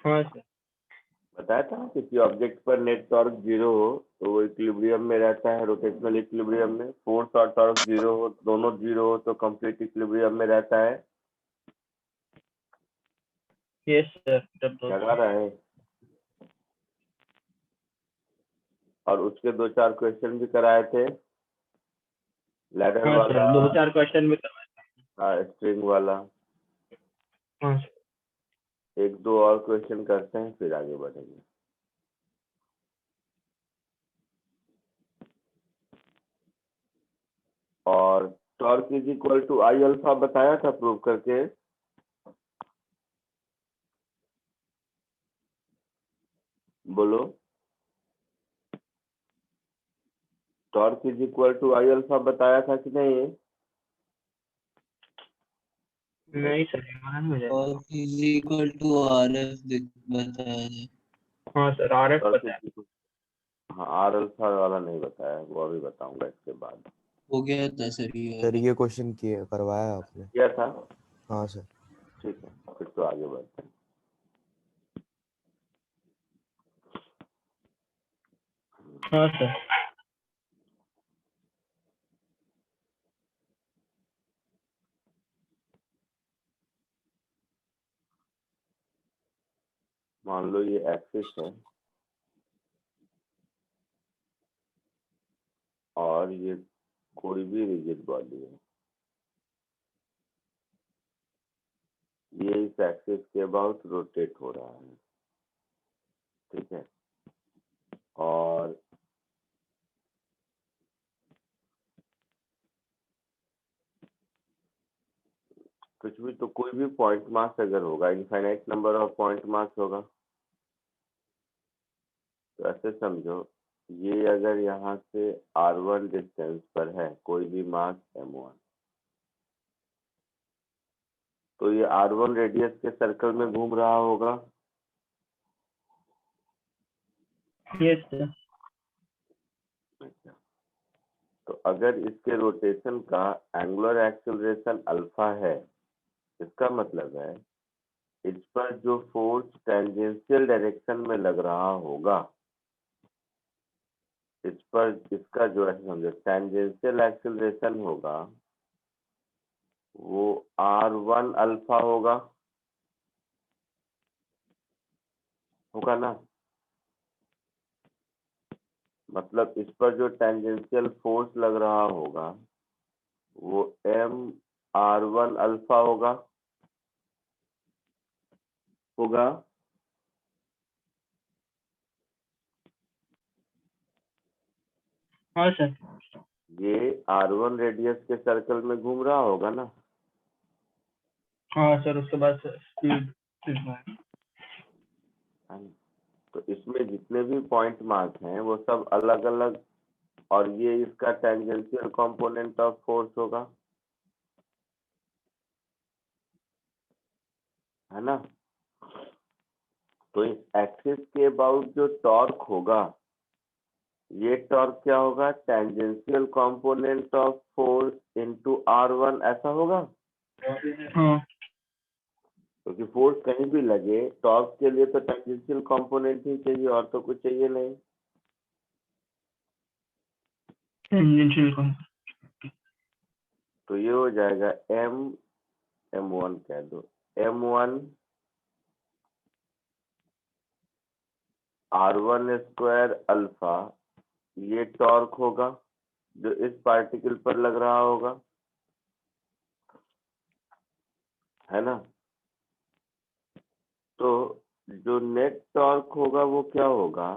हाँ सर। बताया था ना, किसी ऑब्जेक्ट पर नेट टॉर्क 0 हो तो वो इक्विलिब्रियम में रहता है, रोटेशनल इक्विलिब्रियम में। फोर्स और टॉर्क 0 हो, दोनों 0 हो तो कंप्लीट इक्विलिब्रियम में रहता है। यस सर, तब तो लगा रहा है। और उसके 2-4 क्वेश्चन भी कराए थे, लैडर हाँ वाला, सर, 2-4 क्वेश्चन भी करवाए। स्ट्रिंग वाला। हाँ सर। 1-2 और क्वेश्चन करते हैं फिर आगे बढ़ेंगे। और torque is equal to I alpha बताया था प्रूव करके। बोलो, torque is equal to I alpha बताया था कि नहीं? नहीं सर, मान हो जाएगा। और is equal to R F बताया है। हाँ सर, RF टॉर्क पता है। इज, हाँ आर अल्फा वाला नहीं बताया, वो अभी बताऊंगा इसके बाद। हो गया था सर सर ये क्वेश्चन किया करवाया आपने? किया था? हाँ सर। ठीक है, फिर तो आगे बढ़ते हैं। हाँ सर। मान लो ये एक्सिस है और ये कोई भी रिजिड बॉडी है, ये इस एक्सिस के अबाउट रोटेट हो रहा है, ठीक है। और कुछ भी, तो कोई भी पॉइंट मास अगर होगा, infinite number of point mass होगा, तो ऐसे समझो, ये अगर यहाँ से r1 डिस्टेंस पर है कोई भी मास m1, तो ये r1 रेडियस के सर्कल में घूम रहा होगा। Yes sir. अच्छा, तो अगर इसके रोटेशन का एंगुलर एक्सेलरेशन अल्फा है, इसका मतलब है इस पर जो फोर्स टेंजेंशियल डायरेक्शन में लग रहा होगा, इस पर इसका जो है समझो टेंजेंशियल एक्सेलरेशन होगा, वो r1 अल्फा होगा ना। मतलब इस पर जो टेंजेंशियल फोर्स लग रहा होगा वो m r1 अल्फा होगा। हाँ सर। ये r1 रेडियस के सर्कल में घूम रहा होगा ना। हाँ सर, उसके बाद स्पीड। तो इसमें जितने भी पॉइंट मास हैं वो सब अलग अलग, और ये इसका टेंजेंशियल कंपोनेंट ऑफ फोर्स होगा, है ना। तो इस एक्सिस के अबाउट जो टॉर्क होगा, ये टॉर्क क्या होगा, tangential component of force into r1 ऐसा होगा। हाँ। क्योंकि फोर्स कहीं भी लगे, टॉर्क के लिए तो टेंजेंशियल कंपोनेंट ही चाहिए, और तो कुछ चाहिए नहीं। टेंजेंशियल कौन? तो ये हो जाएगा m1 कह दो, m1 r1 स्क्वायर अल्फा, ये टॉर्क होगा जो इस पार्टिकल पर लग रहा होगा, है ना। तो जो नेट टॉर्क होगा वो क्या होगा,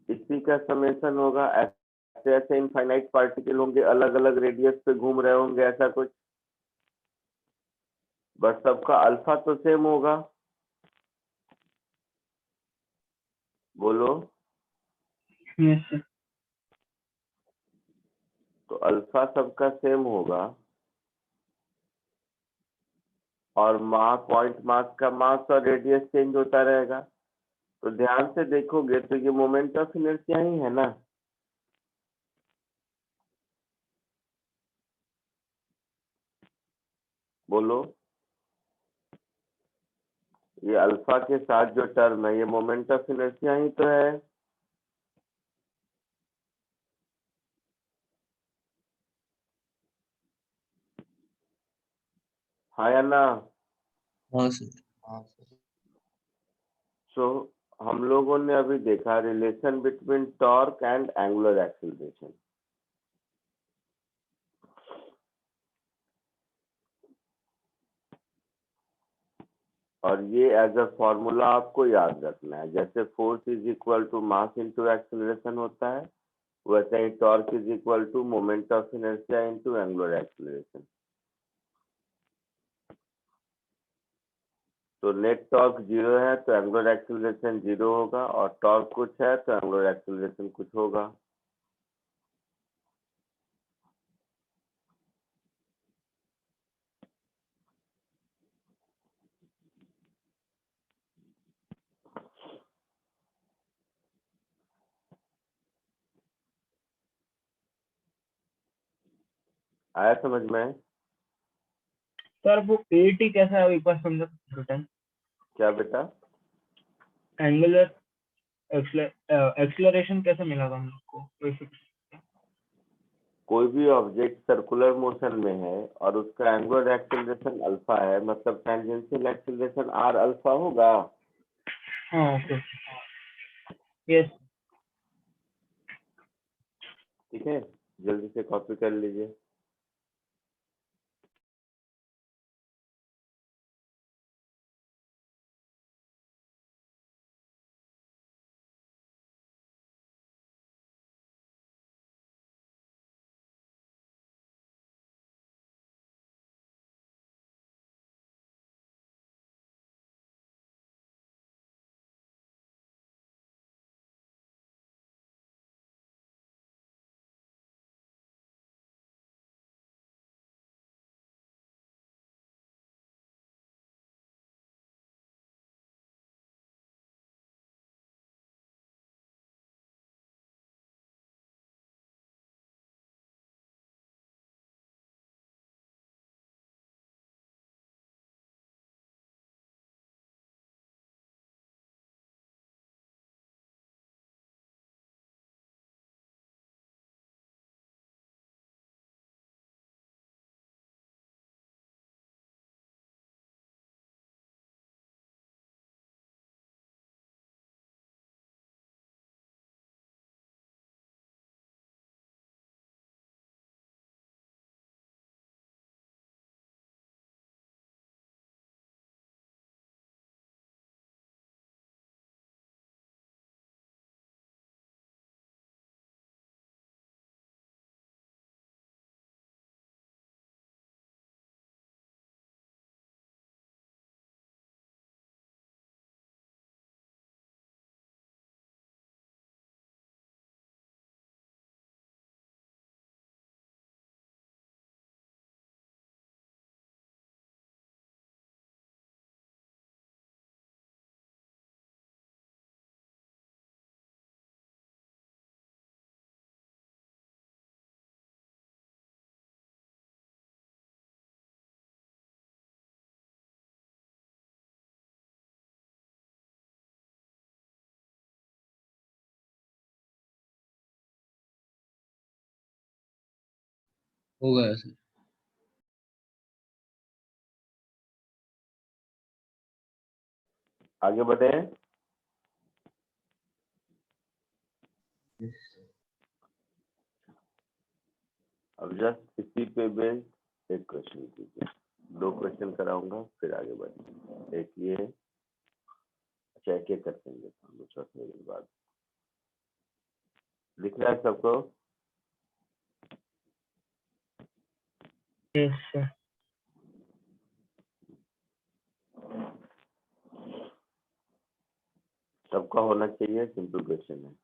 इसी का समेशन होगा। ऐसे ऐसे इनफाइनाइट पार्टिकल होंगे, अलग अलग रेडियस पे घूम रहे होंगे, ऐसा कुछ, बस सबका अल्फा तो सेम होगा। बोलो, यस सर। तो अल्फा सबका सेम होगा, और पॉइंट मास का मास और रेडियस चेंज होता रहेगा। तो ध्यान से देखोगे तो ये मोमेंट ऑफ इनर्शिया ही है ना। बोलो, ये अल्फा के साथ जो टर्म है ये मोमेंट ऑफ इनर्शिया ही तो है। हाँ या ना? हाँ सर। सो हम लोगों ने अभी देखा relation between torque and angular acceleration. और ये एज अ फॉर्मूला आपको याद रखना है, जैसे force is equal to mass into acceleration होता है, वैसे ही torque is equal to moment of inertia into angular acceleration. तो नेट टॉर्क 0 है तो एंगुलर एक्सीलरेशन 0 होगा, और टॉर्क कुछ है तो एंगुलर एक्सीलरेशन कुछ होगा। आया समझ में? सर वो एटी कैसा है, एक बार समझा बताएं। क्या बेटा? एंगुलर एक्सलरेशन कैसे मिला था हम लोग को बेसिक? कोई भी ऑब्जेक्ट सर्कुलर मोशन में है और उसका एंगुलर एक्सीलरेशन अल्फा है, मतलब टेंजेंशियल एक्सीलरेशन आर अल्फा होगा। हाँ ओके, यस। ठीक है, जल्दी से कॉपी कर लीजिए। हो गया सर। आगे बढ़े। अब जस्ट इसी पे बेस्ड एक क्वेश्चन कीजिए, 2 क्वेश्चन कराऊंगा फिर आगे बढ़ेंगे। एक ये, अच्छा एक एक करते हैं हम चौथे के बाद। दिख रहा है सबको? Yes sir. सबका होना चाहिए, सिंपल क्वेश्चन है।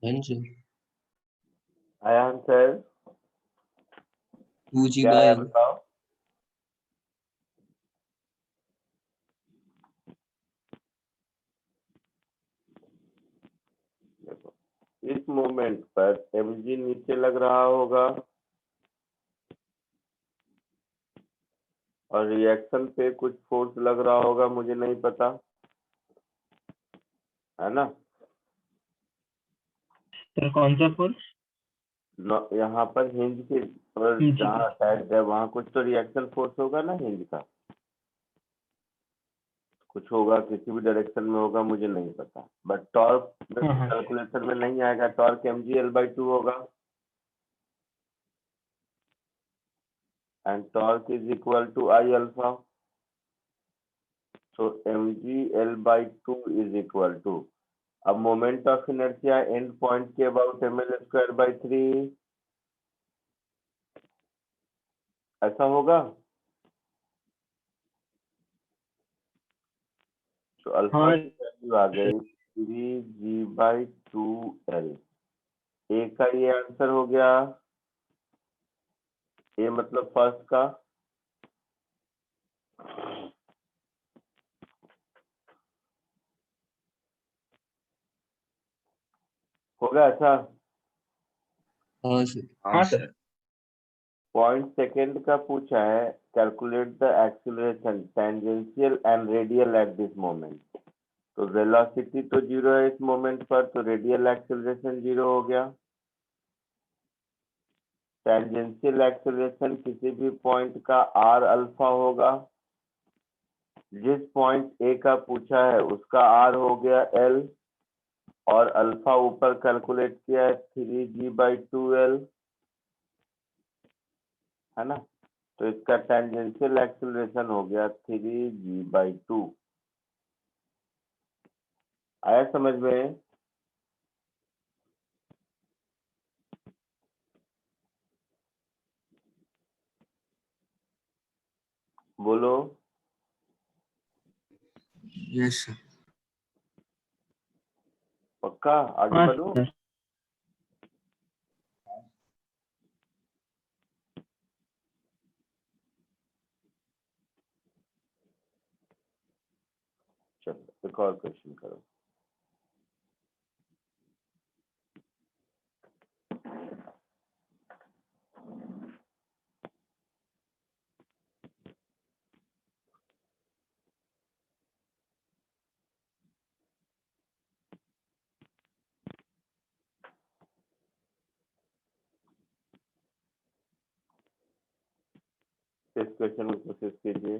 आंसर आया आंसर? 2G क्या by आया L. बताओ? देखो, इस मोमेंट पर mg नीचे लग रहा होगा और रिएक्शन पे कुछ फोर्स लग रहा होगा, मुझे नहीं पता, है ना? सर कौन सा फोर्स? यहाँ पर हिंज के पर हिंज जहाँ अटैच है वहाँ कुछ तो रिएक्शन फोर्स होगा ना हिंज का, कुछ होगा, किसी भी डायरेक्शन में होगा, मुझे नहीं पता, बट टॉर्क हाँ। कैलकुलेशन में नहीं आएगा। टॉर्क mgl/2 होगा and torque is equal to I alpha, so mgl/2 is equal to, अब moment of inertia and point के अबाउट ml²/3, ऐसा होगा। तो अल्फा हाँ की वैल्यू आ गई 3g/2l। ए का ये आंसर हो गया, ए मतलब फर्स्ट का। हो गया अच्छा। हाँ सर. हाँ सर। पॉइंट सेकेंड का पूछा है, calculate the acceleration tangential and radial at this moment. तो वेलोसिटी तो जीरो है इस मोमेंट पर, तो रेडियल एक्सीलरेशन जीरो हो गया। टेंजेंशियल एक्सीलरेशन किसी भी पॉइंट का आर अल्फा होगा, जिस पॉइंट ए का पूछा है उसका आर हो गया एल, और अल्फा ऊपर कैलकुलेट किया है 3g/2l, है ना? तो इसका टेंजेंशियल एक्सीलरेशन हो गया 3g/2। आया समझ में? बोलो। Yes sir. पक्का आगे हाँ बढ़ूं? सर। चलो एक और क्वेश्चन करो। इस क्वेश्चन में कोशिश कीजिए।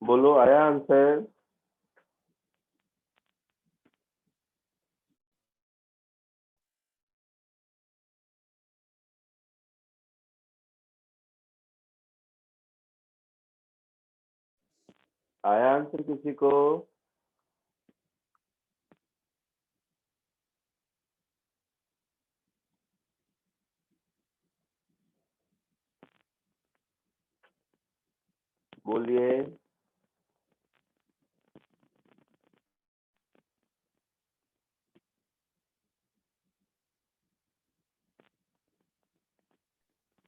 बोलो आया आंसर? आया आंसर किसी को? बोलिए।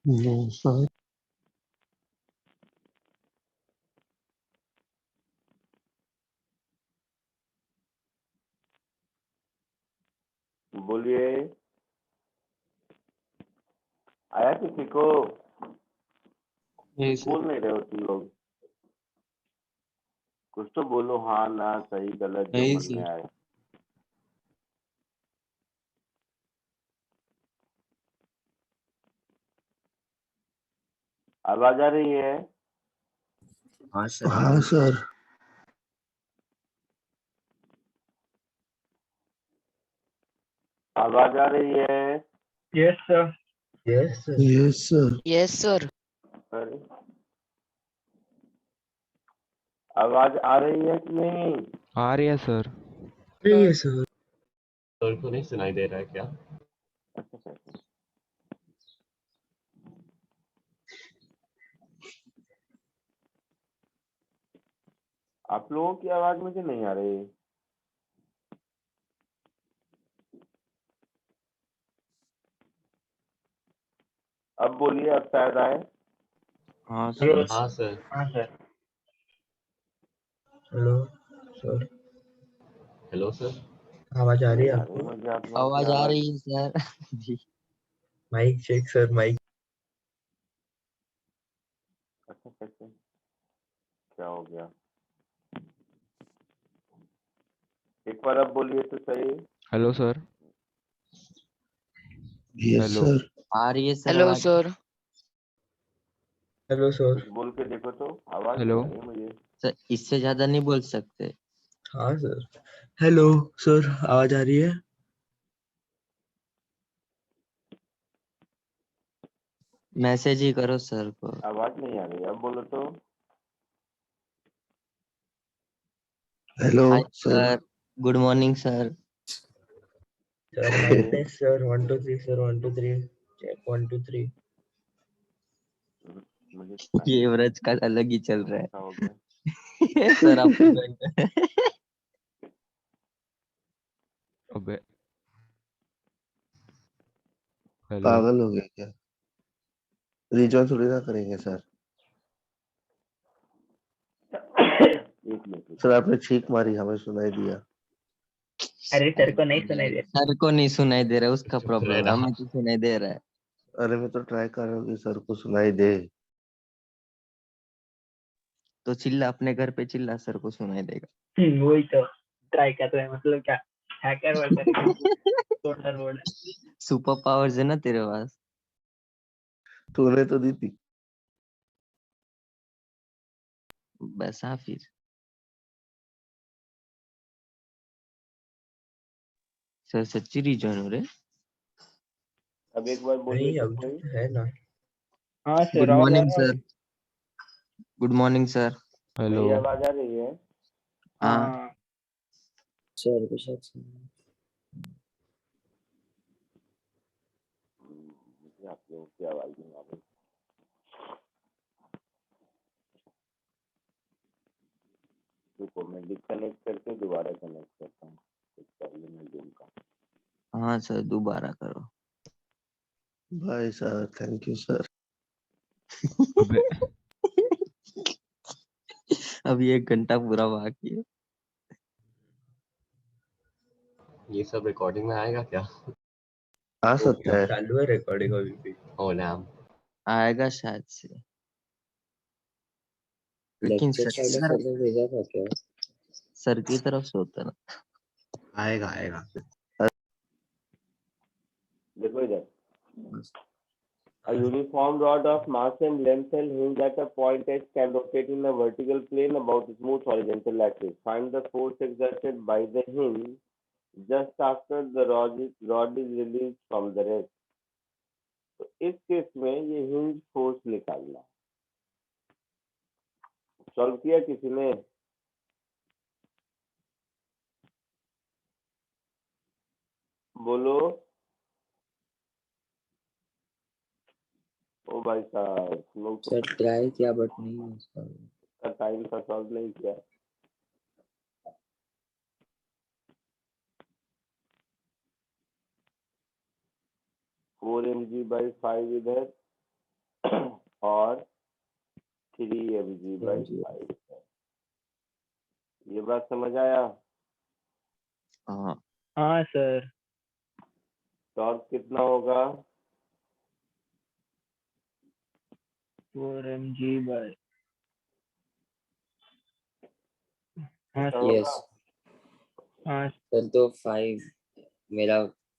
No, sir. बोलिए। आया किसी को? नहीं सर। बोल नहीं रहे हो तुम लोग? कुछ तो बोलो, हाँ ना सही गलत जो नहीं मन में सर। आए। आवाज आ रही है? हाँ सर। हाँ सर। आवाज आ रही है? Yes sir. Yes sir. Yes, sir. Yes, sir. अरे आवाज आ रही है कि नहीं? आ रही है सर। नहीं सर। सर को नहीं सुनाई दे रहा है क्या? अच्छा, अच्छा। आप लोगों की आवाज मुझे नहीं आ रही। अब बोलिए, अब शायद आए। हाँ हेलो सर। हाँ सर। हाँ sir. Hello sir. Hello sir. आवाज आ रही नहीं है आ रही आपको? मुझे आप लोगों की आवाज आ आवाज। रही है सर। जी। Mic check sir, mic. अच्छा, अच्छा, क्या हो गया? एक बार अब बोलिए तो सही। Hello sir. Yes, hello. sir. आ रही है सर Hello, आवाज। sir. Hello sir. कुछ बोल के देखो तो, आवाज हेलो। नहीं आ रही मुझे। सर इससे ज्यादा नहीं बोल सकते। हाँ सर। हेलो सर, आवाज आ रही है? मैसेज ही करो सर को। आवाज नहीं आ रही, अब बोलो तो। Hello, hi sir. Sir. Good morning sir. Sir mic test sir, 1 2 3 sir, 1 2 3 check, 1 2 3। मुझे सुनाई ये नहीं दे व्रज का अलग ही चल रहा रहा। क्या हो गया? है। सर आपको join कर- अबे। हेलो। पागल हो गए क्या? रिजॉइन थोड़ी ना करेंगे सर। एक मिनट। सर आपने छींक मारी, हमें सुनाई दिया। अरे सर को नहीं सुनाई दे सर को नहीं सुनाई दे रहा, उसका चुप रह प्रॉब्लम, रहा। हमें तो सुनाई दे रहा है। अरे मैं तो ट्राई कर रहा हूँ कि सर को सुनाई दे। तो चिल्ला, अपने घर पे चिल्ला, सर को सुनाई देगा। वही तो ट्राई कर रहे हैं, मतलब क्या हैकर वैकर है टोटल वर्ड। सुपर पावर्स है ना तेरे पास। तूने तो दी थी। बस हाँ फिर। सर सच्ची रिजॉइन हो रहे। अब एक बार बोलिए नहीं तो अब सही। है ना। हाँ गुड सर, आवाज आ मॉर्निंग रहा है। Sir. Good morning sir. Hello. मेरी आवाज आ रही है? हाँ हाँ सर कुछ मुझे आप लोगों की आवाज नहीं आ रही। रुको, मैं डिस्कनेक्ट करके दोबारा कनेक्ट करता हूँ। कुछ प्रॉब्लम है जूम का। हाँ सर दोबारा करो। भाई सर थैंक यू सर। अबे। अभी 1 घंटा पूरा बाकी है। ये सब रिकॉर्डिंग में आएगा क्या? आ तो सकता है। चालू है रिकॉर्डिंग अभी भी। ओ नाम। आएगा शायद से। लेकिन सर की तरफ से होता है ना। आएगा आएगा। देखो इधर। A uniform rod of mass and length and hinge at a point H can rotate in a vertical plane about smooth horizontal axis. Find the force exerted by the hinge just after the rod is released from the rest. तो इस case में ये hinge force निकालना। Solve किया किसी ने? बोलो। ओ भाई साहब लोग सर ट्राई किया बट नहीं है उसका। टाइम का सॉल्व नहीं किया। फोर mg/5 इधर और 3 mg/5 है। ये बात समझ आया? हाँ हाँ सर। टॉर्क कितना होगा? 4 mg/। हाँ ऐसा सर। यस होगा? हाँ सर तो 5 मेरा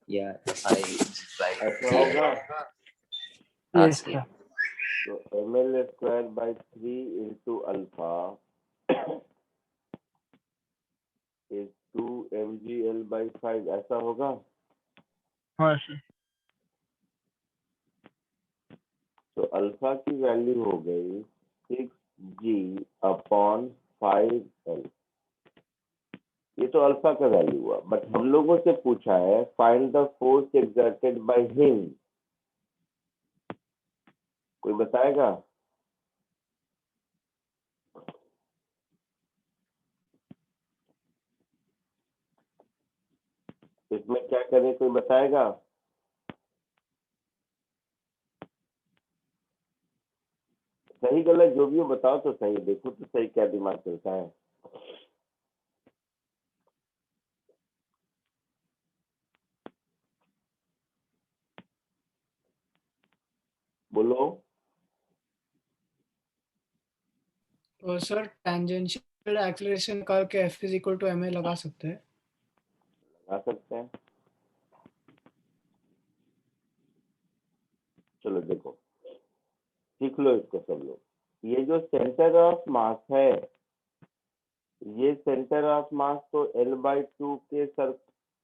या 5 ऐसा होगा? हाँ यस सर। सर। तो ml²/3 into alpha is 2 mgl/5 ऐसा होगा? हाँ सर। तो अल्फा की वैल्यू हो गई 6g/5l। ये तो अल्फा का वैल्यू हुआ, बट हम लोगों से पूछा है find the force exerted by hinge. कोई बताएगा? इसमें क्या करें, कोई बताएगा? सही गलत जो भी हो बताओ तो सही, देखो तो सही क्या दिमाग चलता है। बोलो। तो सर टेंजेंशियल एक्सीलरेशन करके F is equal to ma लगा सकते हैं। आ सकते हैं। चलो देखो, सीख लो इसको सब लोग। ये जो सेंटर ऑफ मास है, ये सेंटर ऑफ मास तो L/2 के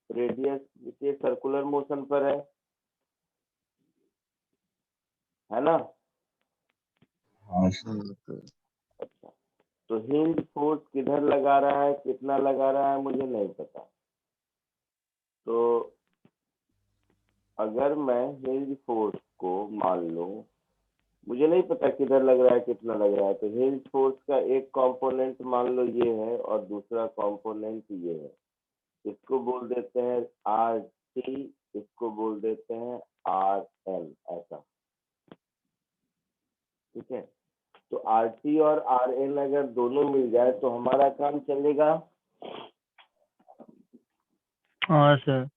रेडियस के सर्कुलर मोशन पर है ना? हाँ सर। अच्छा, तो हिंज फोर्स किधर लगा रहा है, कितना लगा रहा है मुझे नहीं पता। तो अगर मैं हिंज फोर्स को मान लो, मुझे नहीं पता किधर लग रहा है कितना लग रहा है, तो हिंज फोर्स का एक कंपोनेंट मान लो ये है और दूसरा कंपोनेंट ये है। इसको बोल देते हैं RT, इसको बोल देते हैं RN, ऐसा। ठीक है, तो RT और RN अगर दोनों मिल जाए तो हमारा काम चलेगा। हाँ सर।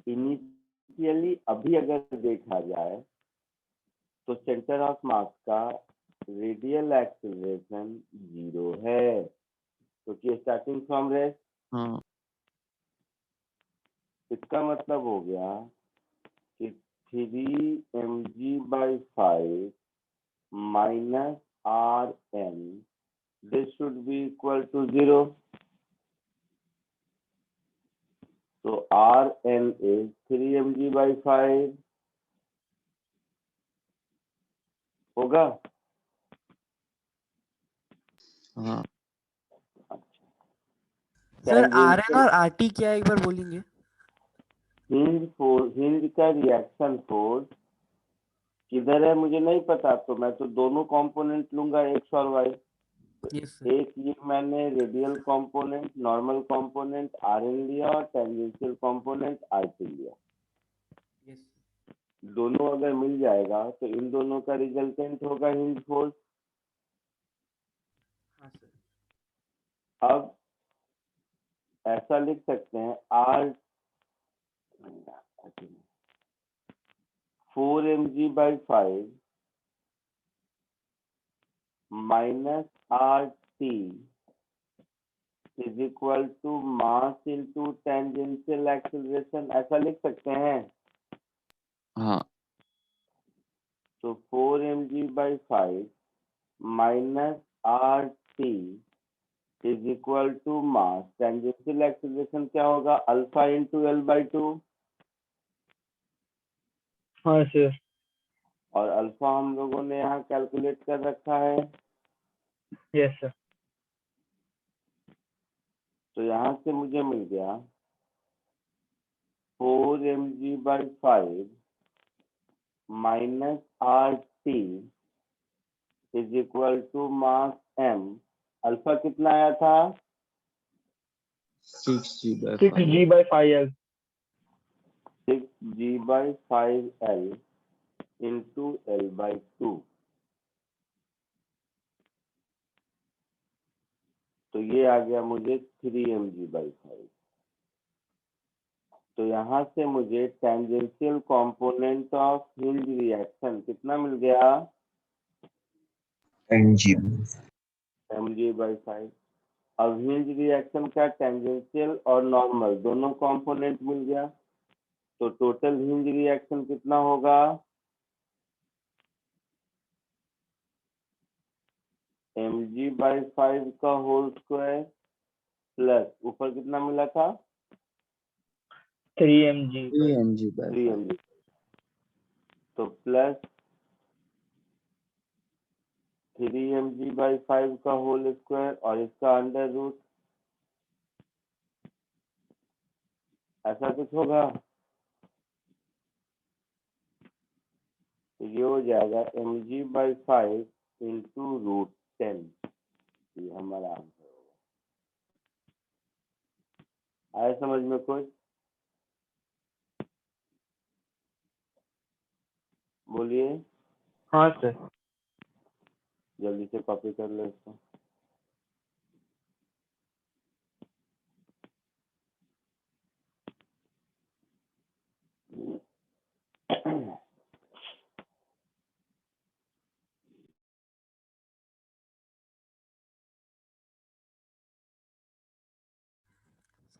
इनिशियली अभी अगर देखा जाए तो सेंटर ऑफ मास का रेडियल एक्सीलरेशन 0 है, क्योंकि स्टार्टिंग फ्रॉम रेस्ट। हाँ इसका मतलब हो गया कि 3 mg/5 minus Rn, this should be equal to 0. So Rn is 3 mg/5 होगा। हाँ सर RN और RT क्या है, एक बार बोलेंगे? हिंज का रिएक्शन फोर्स किधर है मुझे नहीं पता, तो मैं तो दोनों कंपोनेंट लूंगा, एक्स और वाई। Yes sir. एक ये मैंने radial component, normal component Rn लिया और टेंजेंशियल कंपोनेंट RT लिया। यस दोनों अगर मिल जाएगा तो इन दोनों का रिजल्टेंट होगा हिंज फोर्स। हाँ सर। अब ऐसा लिख सकते हैं R 4 mg/5 minus RT is equal to mass into tangential acceleration, ऐसा लिख सकते हैं। हाँ तो 4 mg/5 minus RT is equal to mass. Tangential acceleration क्या होगा? अल्फा इंटू L/2, हाँ सर। और अल्फा हम लोगों ने यहाँ कैलकुलेट कर रखा है। Yes sir. तो यहाँ से मुझे मिल गया 4 mg/5 minus RT is equal to mass m. Alpha कितना आया था? 6g/5l 6g/5l into L/2। तो ये आ गया मुझे 3 mg/5। तो यहाँ से मुझे tangential component of hinge reaction कितना मिल गया? mg/5। अब हिंज रिएक्शन का टेंजेंशियल और नॉर्मल दोनों कंपोनेंट मिल गया, तो टोटल हिंज रिएक्शन कितना होगा? mg/5 का होल स्क्वायर प्लस ऊपर कितना मिला था? 3mg 3mg। तो प्लस 3mg/5 का होल स्क्वायर और इसका अंडर रूट, ऐसा कुछ होगा। तो ये हो जाएगा mg/5 इंटू √10। ये हमारा आंसर होगा। आया समझ में कुछ? बोलिए। हाँ सर। जल्दी से कॉपी कर लो इसको।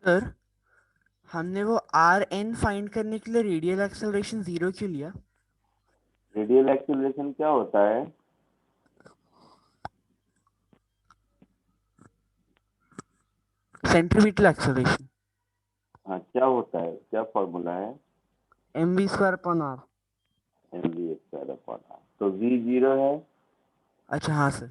सर हमने वो आर एन फाइंड करने के लिए रेडियल एक्सेलरेशन 0 क्यों लिया? रेडियल एक्सीलरेशन क्या होता है? Centripetal acceleration. हाँ, क्या होता है? क्या फॉर्मूला है? mv²/r। mv²/r। तो v 0 है। अच्छा हाँ सर।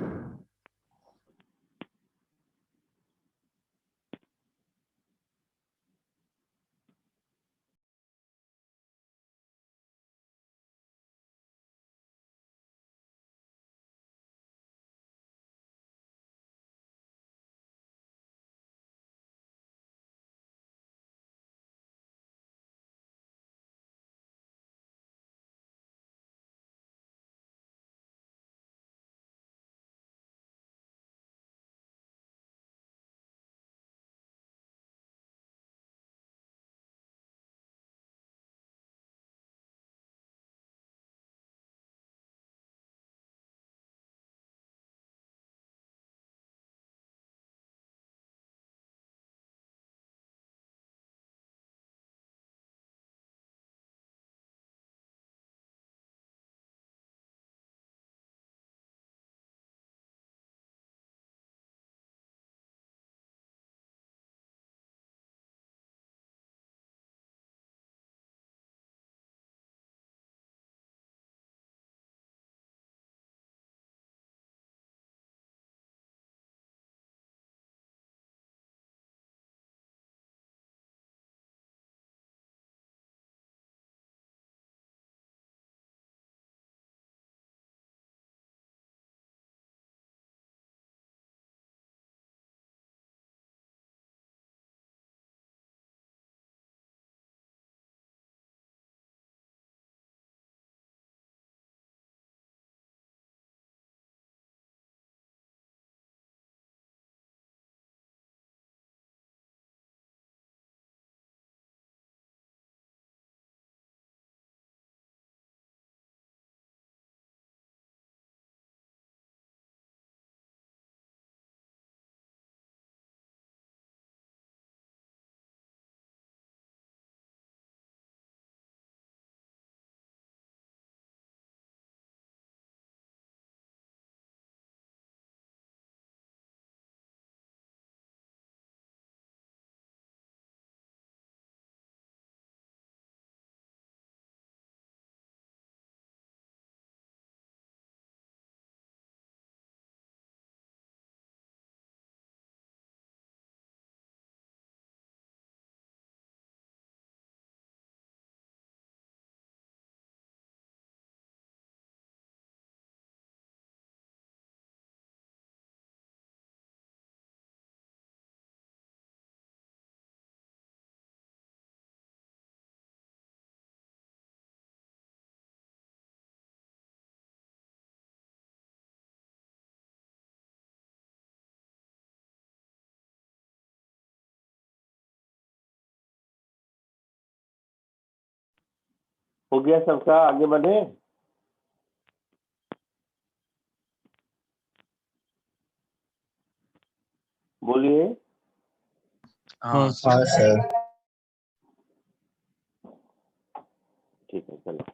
हो गया सबका, आगे बढ़े। बोलिए। हाँ सर। ठीक है चलो।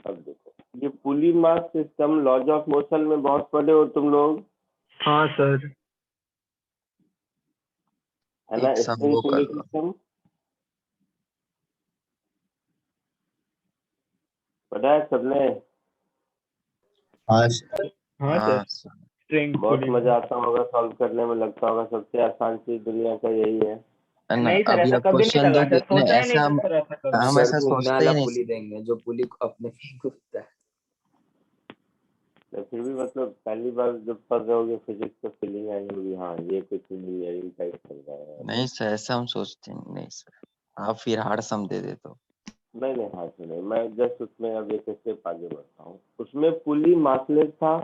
अब देखो, ये pulley mass system laws of motion में बहुत पढ़े हो तुम लोग, हाँ सर। है ना? एक सम स्प्रिंग वो कर पुली लो। सिस्टम पढ़ा है सबने? हाँ सर। हाँ सर। स्ट्रिंग बहुत पुलिंग। मजा आता होगा सॉल्व करने में, लगता होगा सबसे आसान चीज दुनिया का यही है। नहीं सर, अभी ऐसा आप कभी नहीं क्वेश्चन लगा दोगे सर, सोचा ही नहीं ऐसा था सर ऐसा कभी। हम सर ऐसा घूमने सोचते वाला ही नहीं। पुली देंगे जो पुली को अपने ही घूमता है। तो फिर भी मतलब पहली बार जब पढ़ रहे होगे फिजिक्स तो फीलिंग आई होगी, हाँ ये कुछ इंजीनियरिंग टाइप चल रहा है। नहीं सर, ऐसा हम सोचते नहीं सर। आप फिर हार्ड सम दे दे तो। नहीं हाँ सुने, मैं जस्ट उसमें अब एक स्टेप आगे बढ़ता हूँ। उसमें पुली मासलेस था,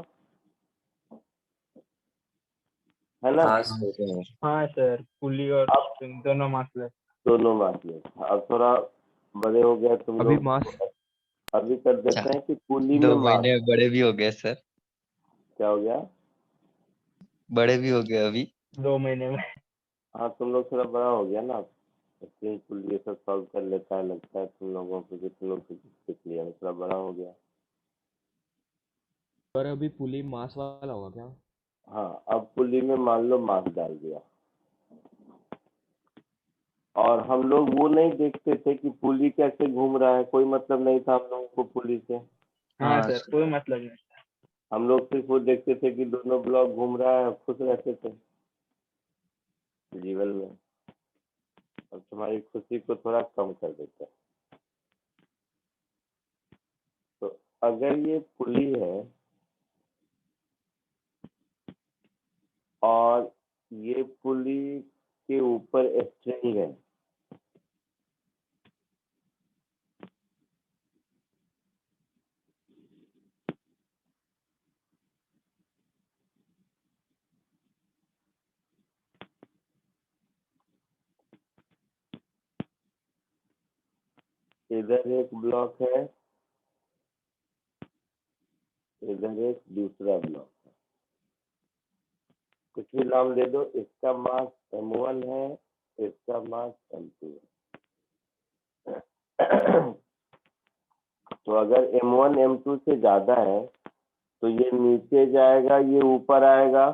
है ना? हाँ सर। हाँ सर, पुली और अब स्ट्रिंग दोनों मासलेस। दोनों मासलेस। अब थोड़ा बड़े हो गए तुम अभी लोग, मास अभी कर देते हैं कि पुली में 2 मास महीने में बड़े भी हो गए सर। क्या हो गया? बड़े भी हो गए अभी। 2 महीने में। हाँ तुम लोग थोड़ा बड़ा हो गया ना, स्प्रिंग पुल ये सब सॉल्व कर लेता है, लगता है तुम लोगों को कि तुम लोग फिजिक्स सीख लिया, थोड़ा बड़ा हो गया। पर अभी पुली मास वाला होगा क्या? हाँ अब पुली में मान लो मास डाल दिया, और हम लोग वो नहीं देखते थे कि पुली कैसे घूम रहा है, कोई मतलब नहीं था हम लोगों को पुली से। हाँ सर, कोई मतलब नहीं। हम लोग सिर्फ वो देखते थे कि दोनों ब्लॉक घूम रहा है, खुश रहते थे जीवन में। अब तुम्हारी खुशी को थोड़ा कम कर देते हैं। तो अगर ये पुली है और ये पुली के ऊपर स्ट्रिंग है, इधर एक ब्लॉक है, इधर एक दूसरा ब्लॉक है, कुछ भी नाम दे दो, इसका मास m1 है, इसका मास m2 है। तो अगर m1 m2 से ज्यादा है तो ये नीचे जाएगा, ये ऊपर आएगा,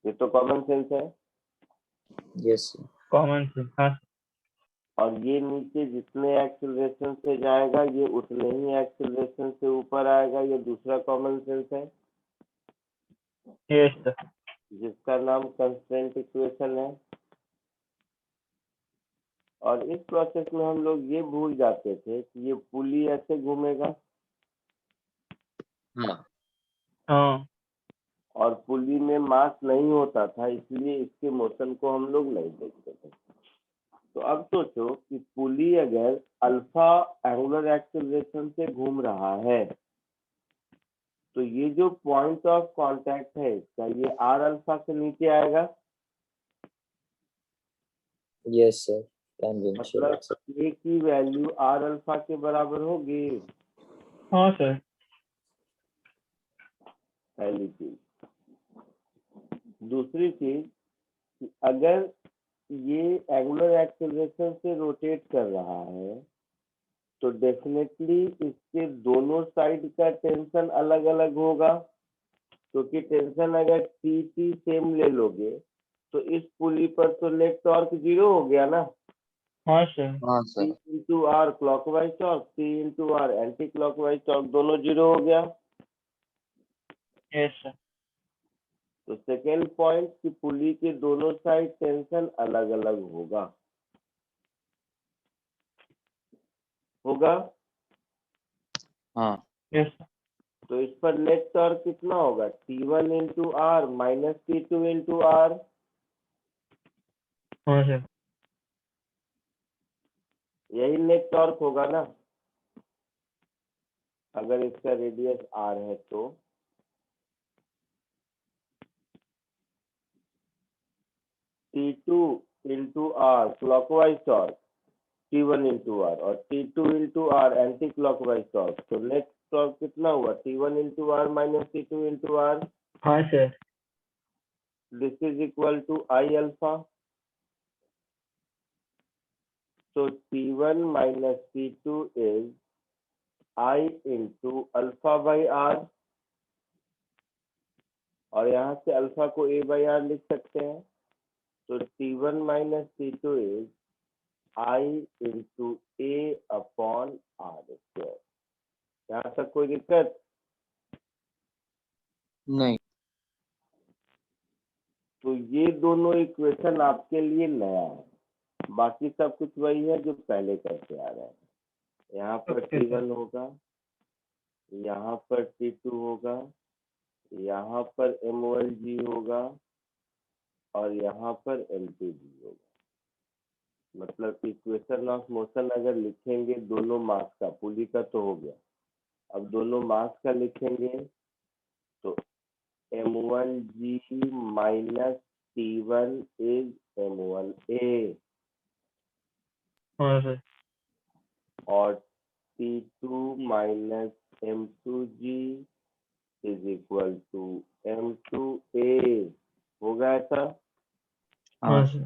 ये तो कॉमन सेंस है। Yes common sense. हाँ और ये नीचे जितने एक्सेलरेशन से जाएगा ये उतने ही एक्सेलरेशन से ऊपर आएगा, ये दूसरा कॉमन सेंस है, यस सर। जिसका नाम कंस्ट्रेंट इक्वेशन है। और इस प्रोसेस में हम लोग ये भूल जाते थे कि ये पुली ऐसे घूमेगा, हाँ और पुली में मास नहीं होता था, इसलिए इसके मोशन को हम लोग नहीं देखते थे। तो अब सोचो कि पुली अगर अल्फा एंगुलर एक्सेलरेशन से घूम रहा है तो ये जो पॉइंट ऑफ कांटेक्ट है इसका, ये आर अल्फा से नीचे आएगा, यस सर। टेंजेंशियल मतलब ए की वैल्यू आर अल्फा के बराबर होगी। हाँ सर। पहली चीज। दूसरी चीज कि अगर ये एंगुलर एक्सेलरेशन से रोटेट कर रहा है तो डेफिनेटली इसके दोनों साइड का टेंशन अलग अलग होगा, क्योंकि टेंशन अगर टी टी सेम ले लोगे तो इस पुली पर तो नेट टॉर्क 0 हो गया ना। हाँ sir. P into R clockwise torque, P into R anti clockwise torque, दोनों 0 हो गया। Yes sir. तो सेकेंड पॉइंट कि पुली के दोनों साइड टेंशन अलग अलग होगा। हाँ यस सर। तो इस पर नेट टॉर्क कितना होगा? T1 into R minus T2 into R. हाँ सर। यही नेट टॉर्क होगा ना, अगर इसका रेडियस आर है तो। T2 into R clockwise torque, T1 into R, और T2 into R anti clockwise torque. तो नेक्स्ट टॉर्क कितना हुआ? T1 into R minus T2 into R. हाँ sir. This is equal to I alpha. So T1 minus T2 is I into alpha by R. और यहाँ से alpha को A by R लिख सकते हैं. तो T1 minus T2 is I into A upon R square. यहाँ तक कोई दिक्कत? नहीं. तो ये दोनों इक्वेशन आपके लिए नया है. बाकी सब कुछ वही है जो पहले करके आ रहा है. यहाँ पर Okay, sir. T1 होगा, यहाँ पर T2 होगा, यहाँ पर MOLG होगा और यहाँ पर MTG होगा. मतलब इक्वेशन ऑफ मोशन अगर लिखेंगे दोनों मास का, पुली का तो हो गया. अब दोनों मास का लिखेंगे तो M1G minus T1 is M1A हाँ सर. और T2 minus M2G is equal to M2A. होगा ऐसा? हाँ सर.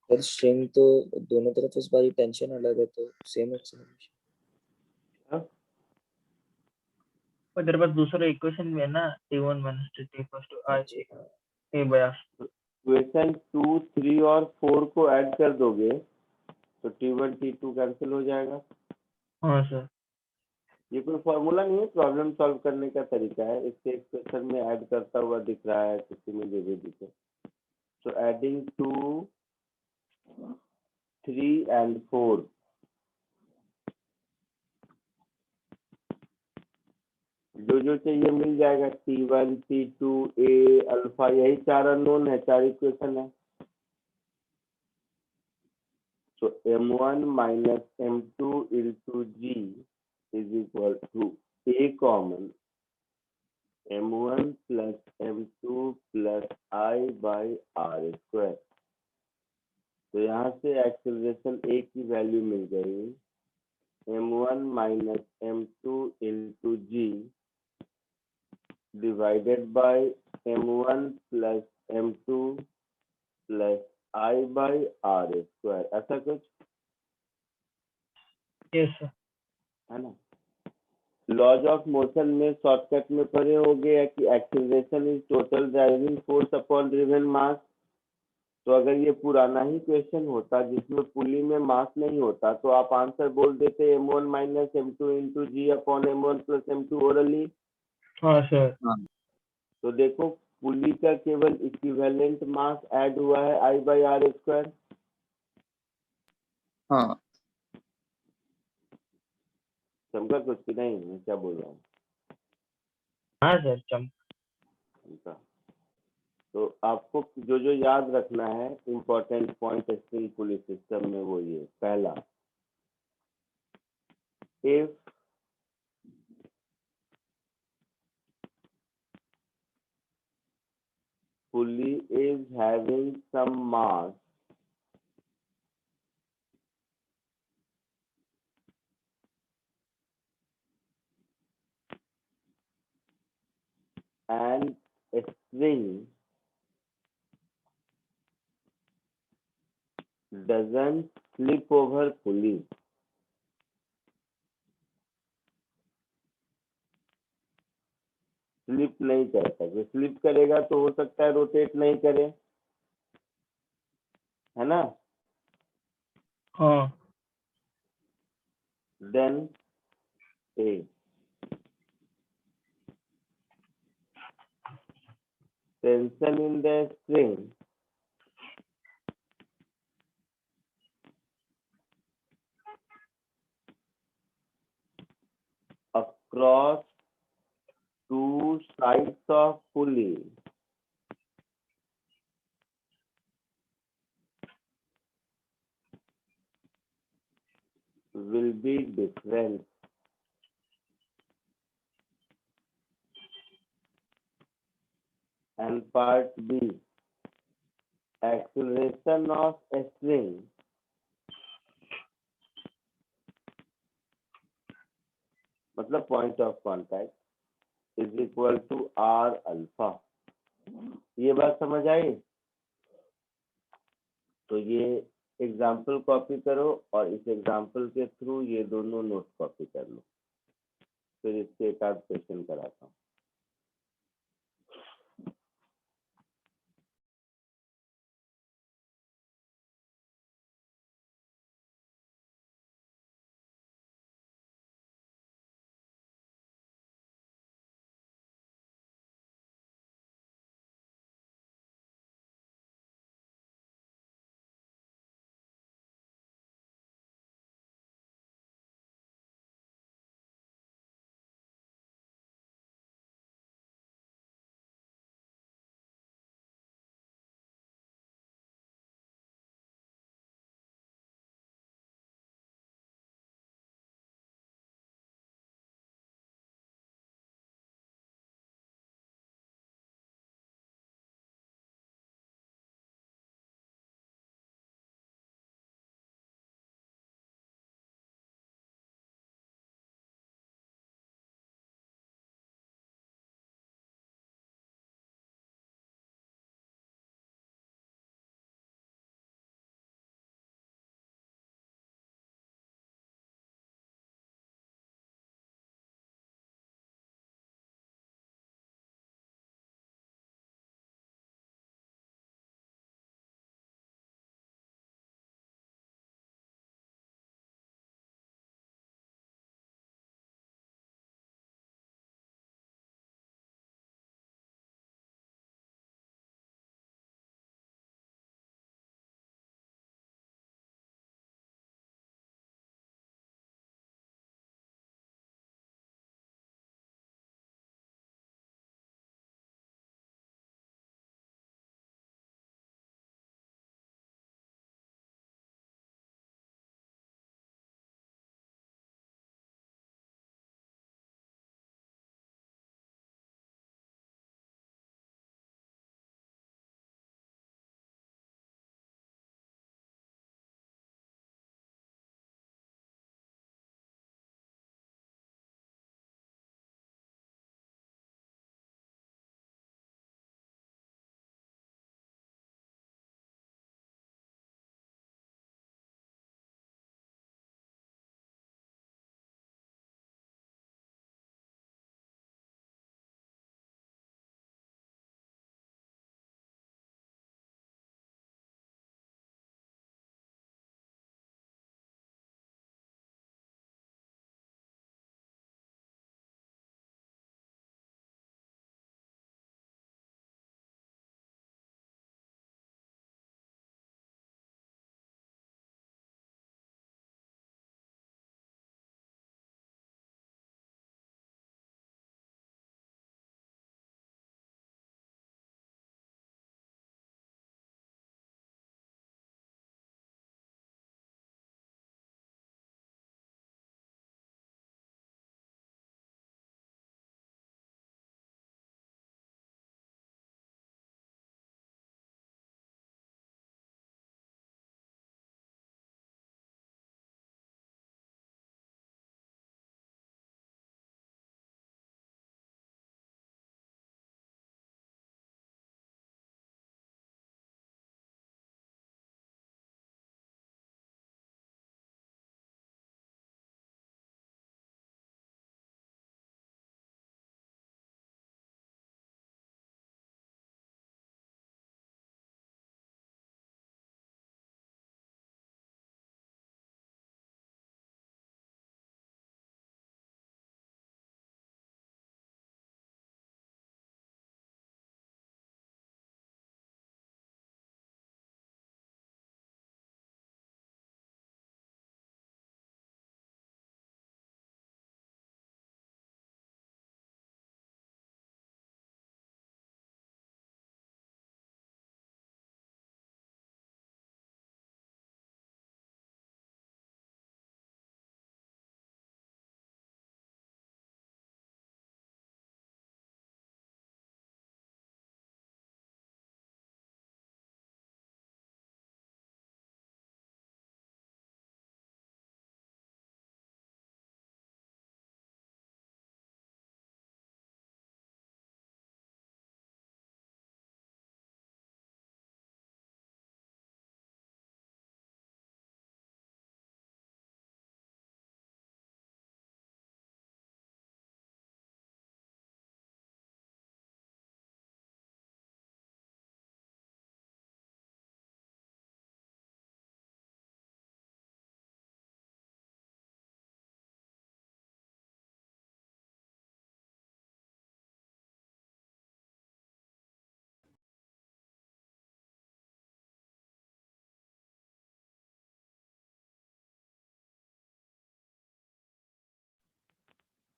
सर स्ट्रिंग तो दोनों तरफ इस बार टेंशन अलग है तो सेम है सॉल्यूशन. और तेरे पास दूसरा इक्वेशन भी है ना, T1 minus T2 equals to I A by R. Equation 2, 3 और 4 को ऐड कर दोगे तो T1 T2 कैंसिल हो जाएगा. हाँ सर. ये कोई फॉर्मूला नहीं है, प्रॉब्लम सॉल्व करने का तरीका है. इसके एक्सप्रेशन में ऐड करता हुआ दिख रहा है, किसी में जो भी दिखे. So adding 2, 3 and 4. जो जो चाहिए मिल जाएगा. T1, T2, A, अल्फा, यही 4 अननोन है, 4 इक्वेशन है. So M1 minus M2 into G is equal to A common M1 plus M2 plus I by R square. तो यहाँ से एक्सेलरेशन A की वैल्यू मिल गई M1 minus M2 into G divided by M1 plus M2 plus I by R square. ऐसा कुछ Yes sir. है ना. Laws of motion में शॉर्टकट में पढ़े होंगे या कि acceleration is total driving force upon driven mass. तो अगर ये पुराना ही क्वेश्चन होता जिसमें पुली में मास नहीं होता तो आप आंसर बोल देते M1 minus M2 into g upon M1 plus M2 ओरली. हाँ सर. तो देखो पुली का केवल इक्विवेलेंट मास ऐड हुआ है I बाई R स्क्वायर. हाँ. समझा कुछ कि नहीं? मैं क्या बोल रहा हूँ? हाँ सर. समझा. तो आपको जो जो याद रखना है important point spring pulley system में वो ये पहला, if pulley is having some mass and a string doesn't slip over pulley. Slip नहीं करता. जो स्लिप करेगा तो हो सकता है रोटेट नहीं करे, है ना. हाँ. Then a tension in the string across two sides of pulley will be different. And part B, acceleration of a string मतलब point of contact is equal to r alpha। ये बात समझ आई? तो ये एग्जाम्पल कॉपी करो और इस example के थ्रू ये दोनों नोट कॉपी कर लो, फिर इसके एक आध क्वेश्चन कराता हूँ।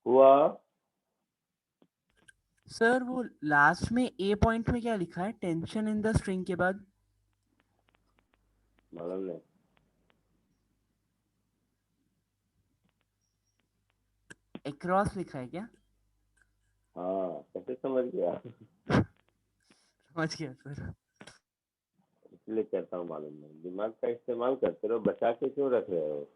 हुआ। सर वो लास्ट में ए पॉइंट में क्या लिखा है टेंशन इन द स्ट्रिंग के बाद? मालूम नहीं। एक्रॉस लिखा है क्या? हाँ, कैसे समझ गया? समझ गया सर। इसलिए कहता हूँ मालूम नहीं, दिमाग का इस्तेमाल करते रहो, बचा के क्यों रख रहे हो?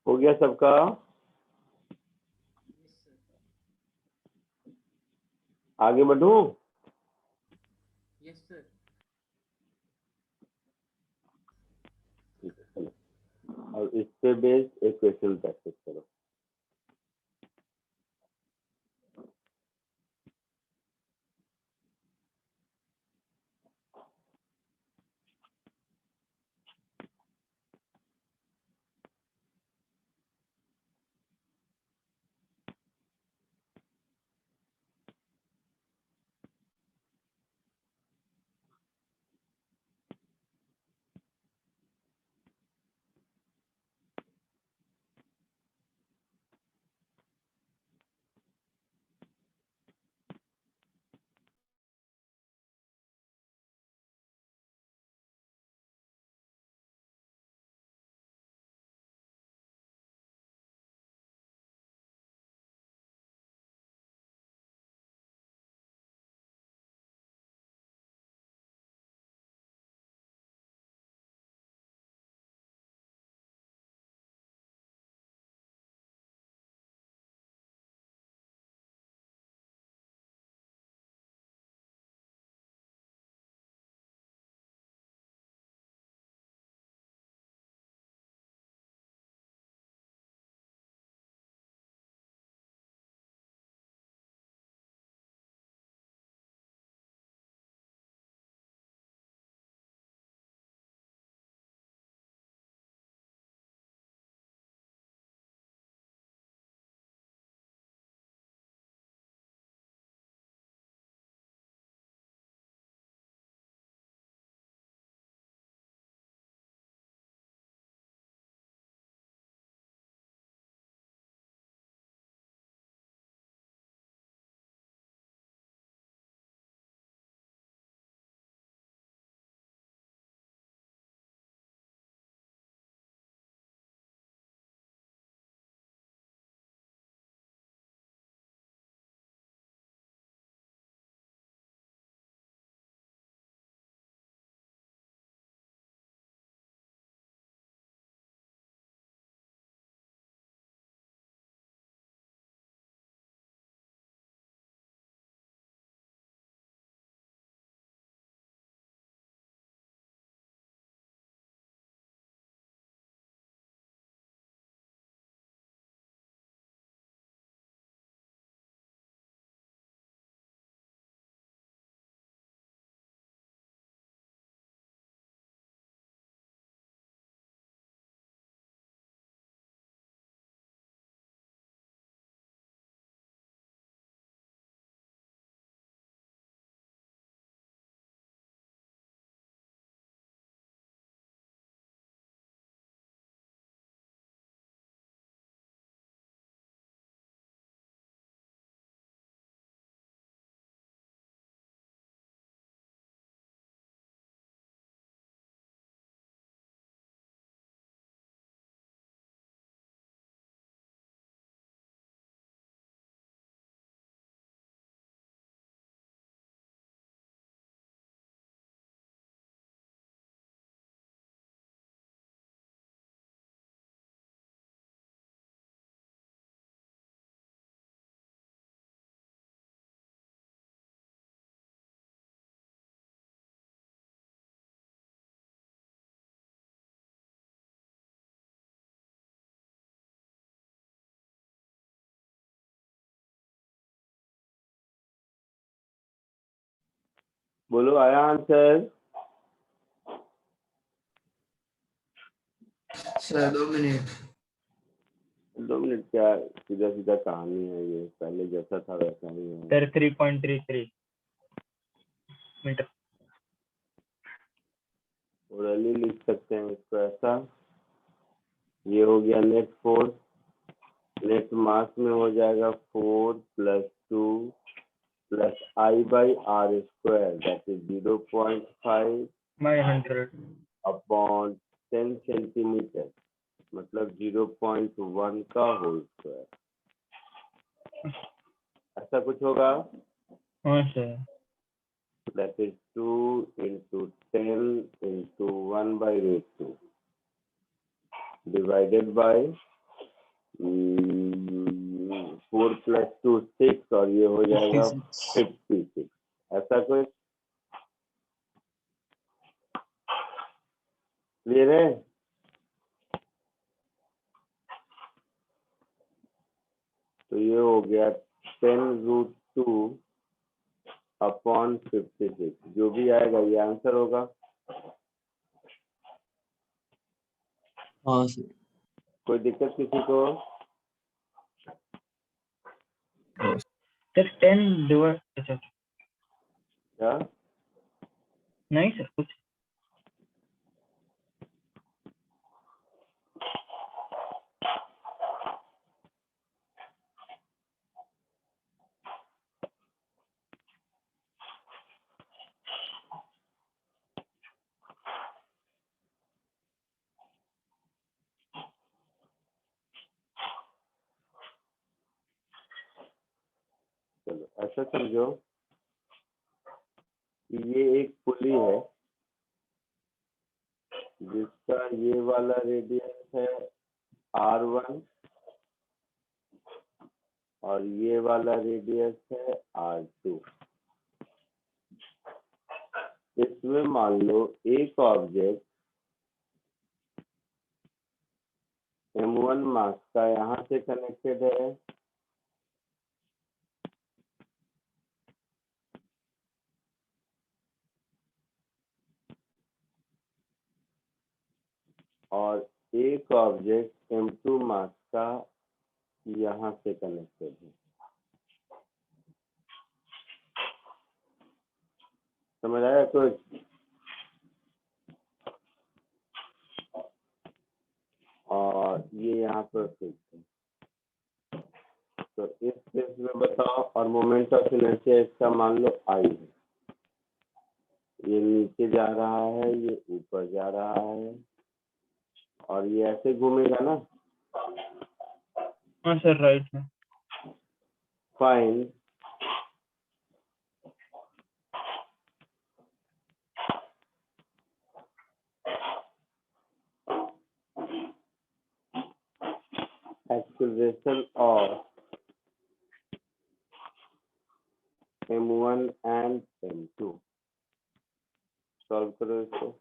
हो गया सबका? आगे बढ़ूं? Yes sir. ठीक है, चलो। और इस पे बेस्ड एक क्वेश्चन प्रैक्टिस करो। बोलो आया आंसर? Sir 2 minute. 2 मिनट क्या, सीधा सीधा कहानी है ये, पहले जैसा था वैसा ही है। Sir 3.33 metre. ओरली लिख सकते हैं इसको ऐसा, ये हो गया नेट फोर्स, नेट मास में हो जाएगा 4 + 2 + I/r² that is 0.5 by 100 upon 10 centimetre, मतलब 0.1 का होल स्क्वायर, ऐसा कुछ होगा। हाँ sir. That is 2 × 10 × 1/√2 divided by 4 + 2 6 और ये हो जाएगा 56, ऐसा कुछ। क्लियर है? तो ये हो गया 10√2 अपॉन 56, जो भी आएगा ये आंसर होगा। हाँ सर। कोई दिक्कत किसी को? सर 10 डिवाइड, अच्छा क्या? नहीं सर कुछ। चलो ऐसा समझो कि ये एक पुली है जिसका ये वाला रेडियस है R1 और ये वाला रेडियस है R2। इसमें मान लो एक ऑब्जेक्ट M1 मास का यहाँ से कनेक्टेड है और एक ऑब्जेक्ट M2 मास का यहाँ से कनेक्टेड है। समझ आया कुछ? और ये यहाँ पर फिक्स है। तो इस केस में बताओ, और मोमेंट ऑफ इनर्शिया इसका मान लो I है, ये नीचे जा रहा है, ये ऊपर जा रहा है और ये ऐसे घूमेगा ना। हाँ सर राइट है। Fine acceleration of M1 and M2। Solve करो इसको।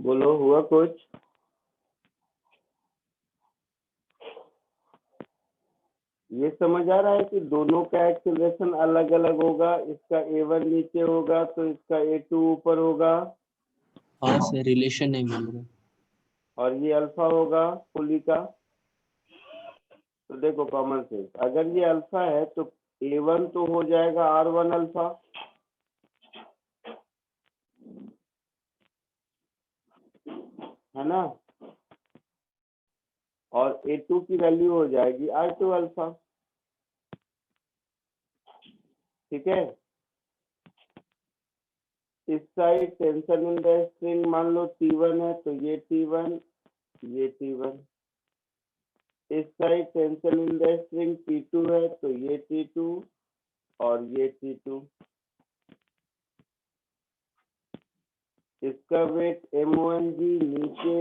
बोलो, हुआ कुछ? ये समझ आ रहा है कि दोनों का एक्सेलरेशन अलग अलग होगा, इसका a1 नीचे होगा तो इसका a2 ऊपर होगा, हाँ सर, रिलेशन नहीं मिल रहा। और ये अल्फा होगा पुली का। तो देखो कॉमन सेंस, अगर ये अल्फा है तो a1 तो हो जाएगा r1 अल्फा, है ना, और a2 की वैल्यू हो जाएगी r2 अल्फा। ठीक है, इस side tension in the string मान लो T1 है तो ये T1, ये T1। इस side tension in the string T2 है तो ये T2 और ये T2। इसका वेट M1G नीचे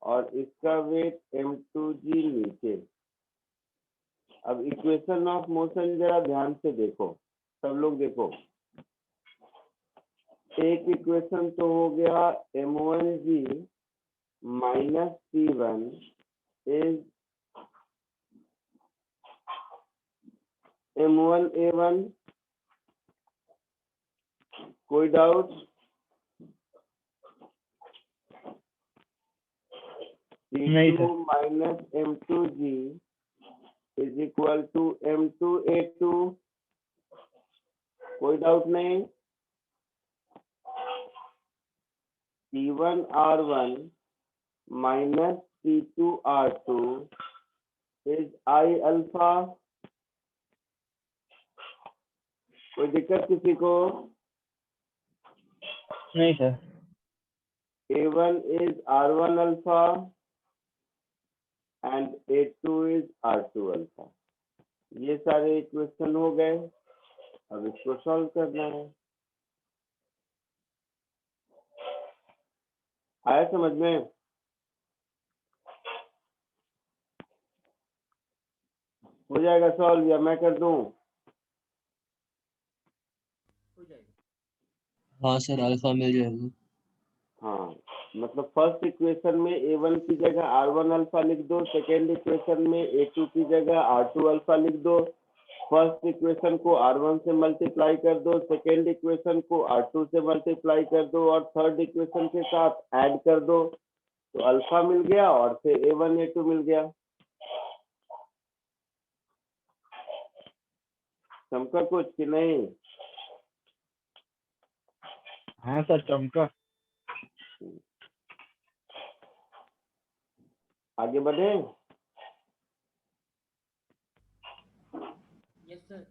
और इसका वेट M2G नीचे। अब इक्वेशन ऑफ मोशन जरा ध्यान से देखो, सब लोग देखो। एक इक्वेशन तो हो गया M1G minus T1 is M1A1। कोई डाउट? नहीं T2 sir. Minus M2G is equal to M2A2। कोई डाउट नहीं? T1R1 minus T2R2 is I alpha. कोई दिक्कत किसी को? नहीं sir. A1 is R1 alpha and A2 is R2 alpha। ये सारे इक्वेशन हो गए, अब इसको सॉल्व करना है। आया समझ में? हो जाएगा सॉल्व या मैं कर दूं? हाँ सर, अल्फा मिल जाएगा। हाँ, मतलब फर्स्ट इक्वेशन में A1 की जगह R1 अल्फा लिख दो, सेकेंड इक्वेशन में A2 की जगह R2 अल्फा लिख दो, फर्स्ट इक्वेशन को R1 से मल्टीप्लाई कर दो, सेकेंड इक्वेशन को R2 से मल्टीप्लाई कर दो और थर्ड इक्वेशन के साथ ऐड कर दो, तो अल्फा मिल गया और फिर A1 A2 मिल गया। चमका कुछ कि नहीं? हाँ सर, चमका। आगे बढ़े? Yes sir.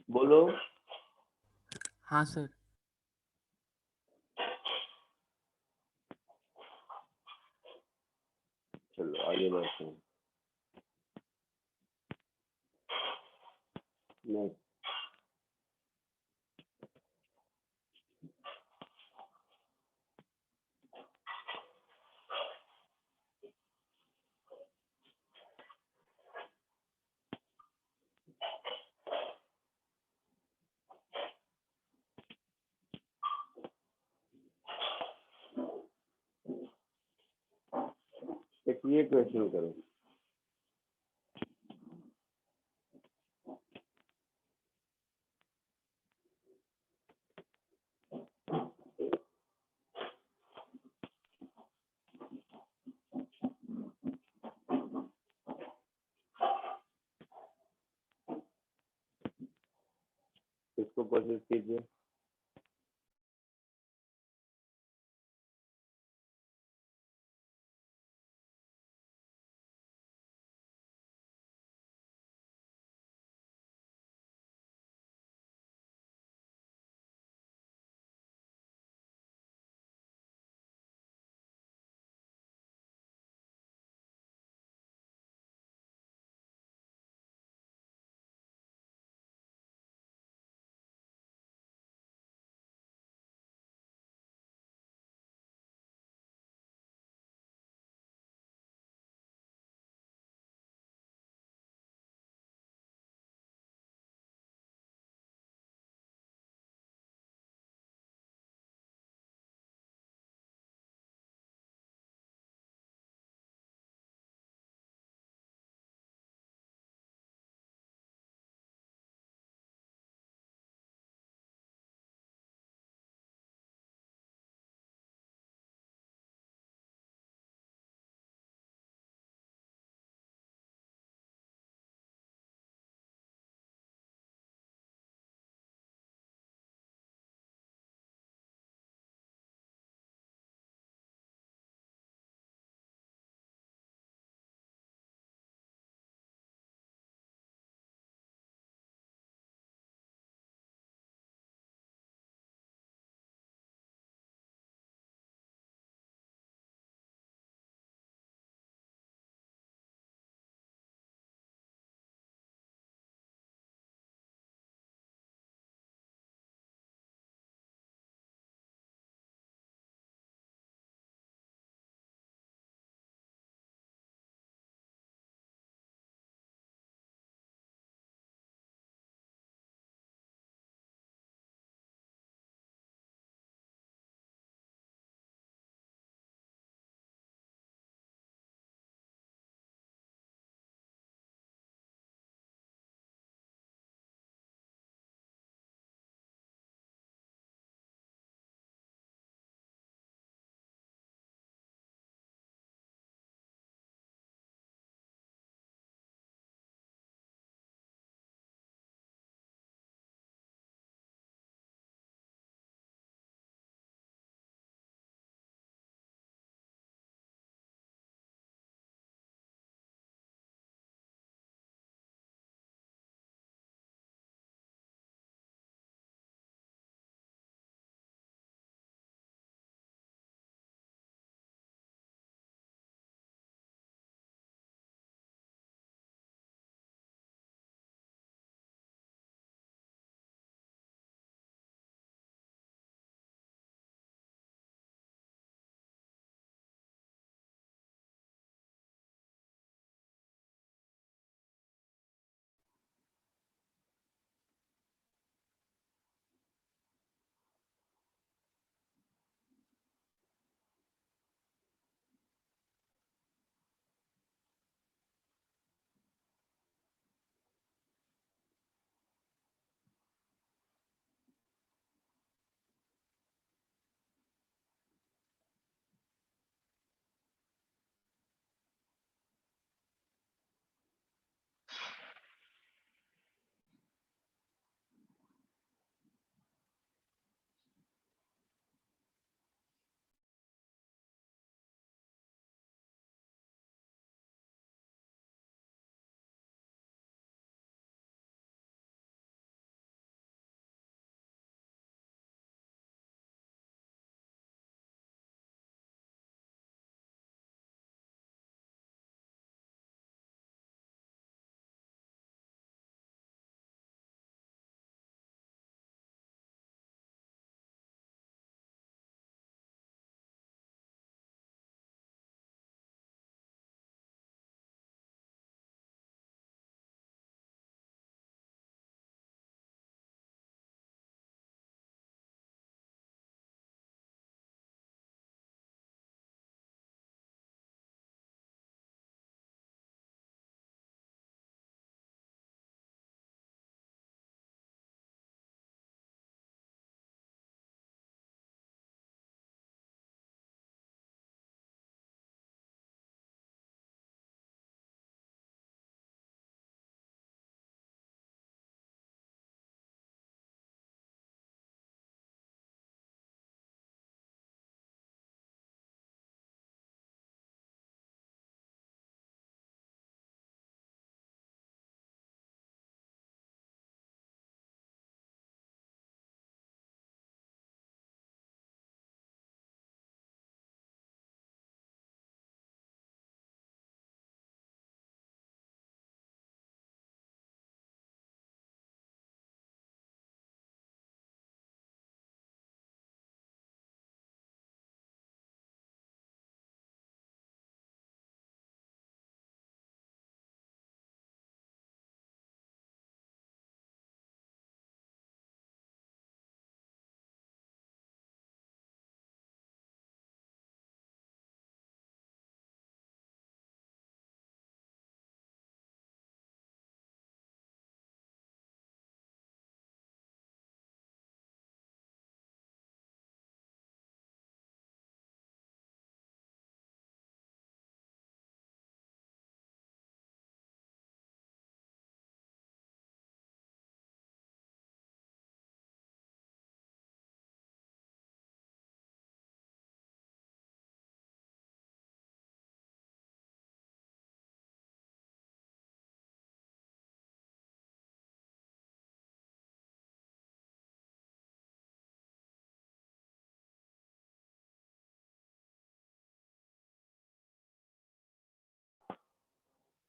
बोलो। हाँ सर। चलो आगे बढ़ते हैं। नेक्स्ट, एक ये क्वेश्चन करो। इसको कोशिश कीजिए।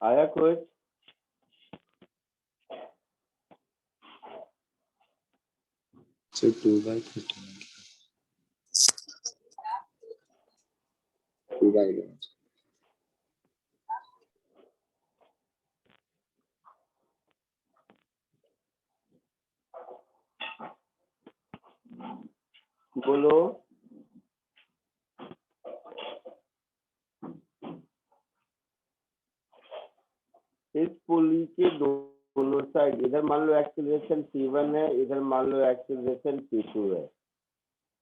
आया कुछ? So 2/13. 2/11. बोलो। इस पुली के दोनों साइड, इधर मान लो एक्सीलरेशन T1 है, इधर मान लो एक्सीलरेशन T2 है,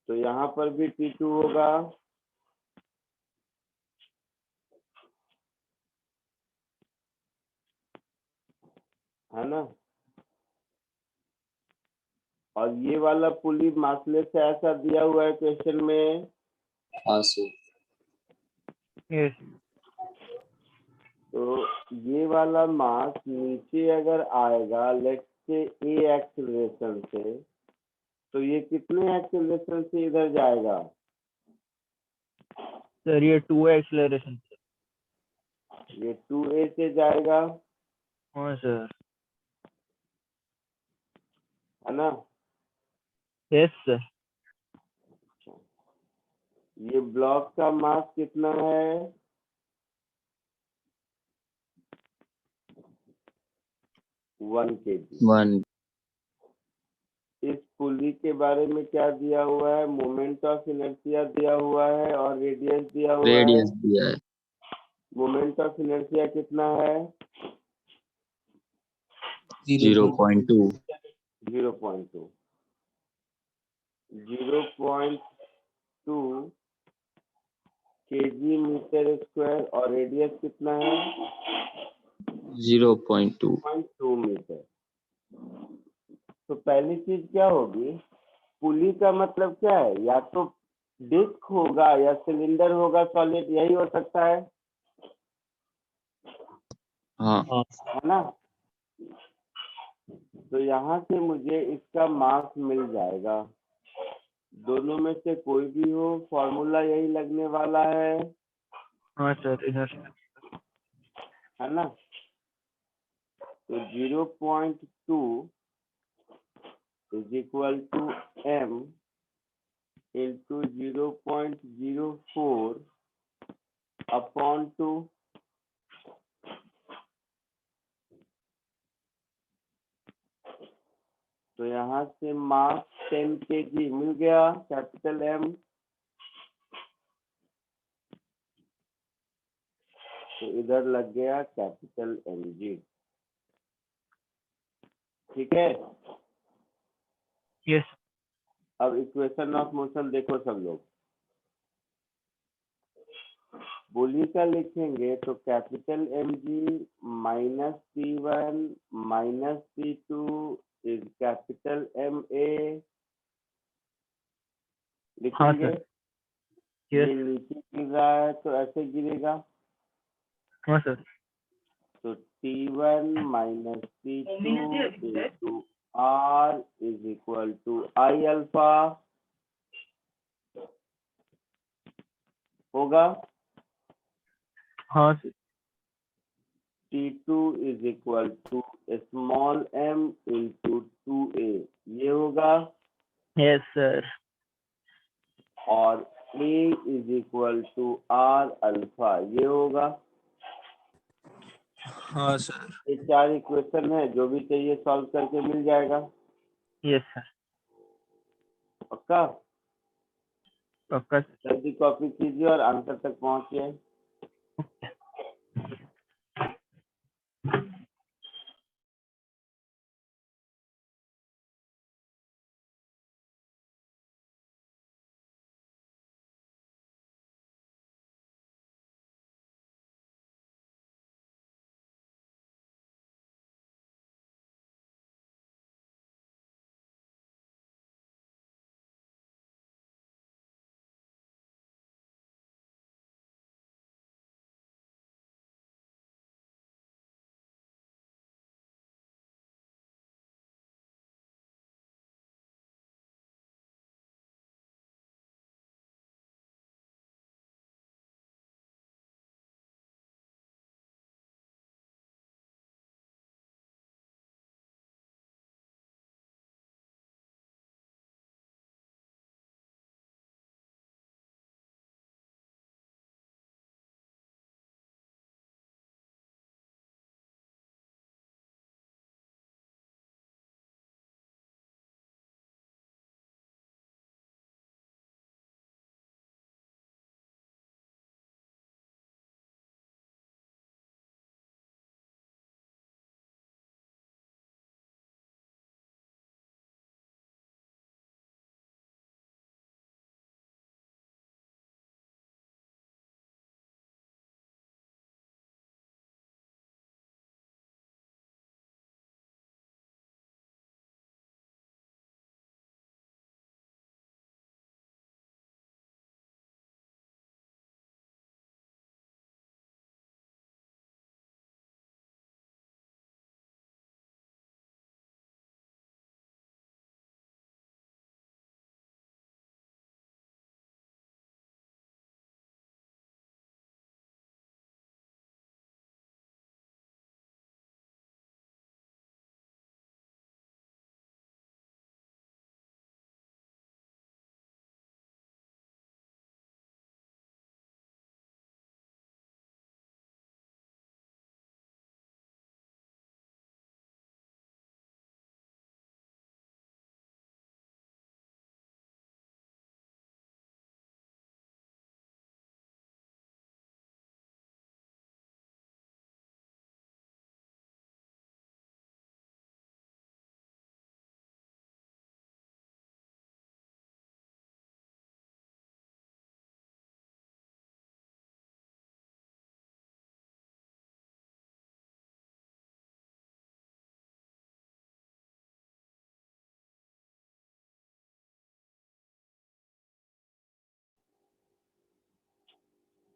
तो यहाँ पर भी T2 होगा, है ना? और ये वाला पुली मासलेस से ऐसा दिया हुआ है क्वेश्चन में, हाँ सर। यस तो ये वाला मास नीचे अगर आएगा लेट्स से ए एक्सीलरेशन से, तो ये कितने एक्सीलरेशन से इधर जाएगा? सर, ये 2 एक्सेलरेशन। ये 2a से जाएगा, हाँ सर। है ना? Yes sir. ये ब्लॉक का मास कितना है? 1 kg। 1. इस पुली के बारे में क्या दिया हुआ है? मोमेंट ऑफ इनर्शिया दिया हुआ है और रेडियस दिया हुआ है। रेडियस दिया है। मोमेंट ऑफ इनर्शिया कितना है? 0.2. 0.2। 0.2 kg मीटर स्क्वायर और रेडियस कितना है? 0.2. 0.2 मीटर। तो पहली चीज क्या होगी? पुली का मतलब क्या है? या तो डिस्क होगा या सिलेंडर होगा सॉलिड, यही हो सकता है, हाँ। है ना? तो यहाँ से मुझे इसका मास मिल जाएगा। दोनों में से कोई भी हो, फॉर्मूला यही लगने वाला है हाँ सर, इधर ना? तो 0.2 is equal to m into 0.04 upon 2। तो यहाँ से मास 10 kg मिल गया, कैपिटल M। तो इधर लग गया कैपिटल mg। ठीक है? यस अब इक्वेशन ऑफ मोशन देखो सब लोग। पुली का लिखेंगे तो capital mg minus P1 minus P2 is capital MA लिखेंगे। यस ये नीचे गिर रहा है तो ऐसे गिरेगा, हाँ सर। तो T1 minus T2 into R is equal to I alpha होगा। हाँ sir. T2 is equal to small m into 2a, ये होगा। Yes sir. और A is equal to R alpha, ये होगा। हाँ सर। ये 4 इक्वेशन है, जो भी चाहिए सॉल्व करके मिल जाएगा। Yes sir. पक्का? पक्का। जल्दी कॉपी कीजिए और आंसर तक पहुंचिए।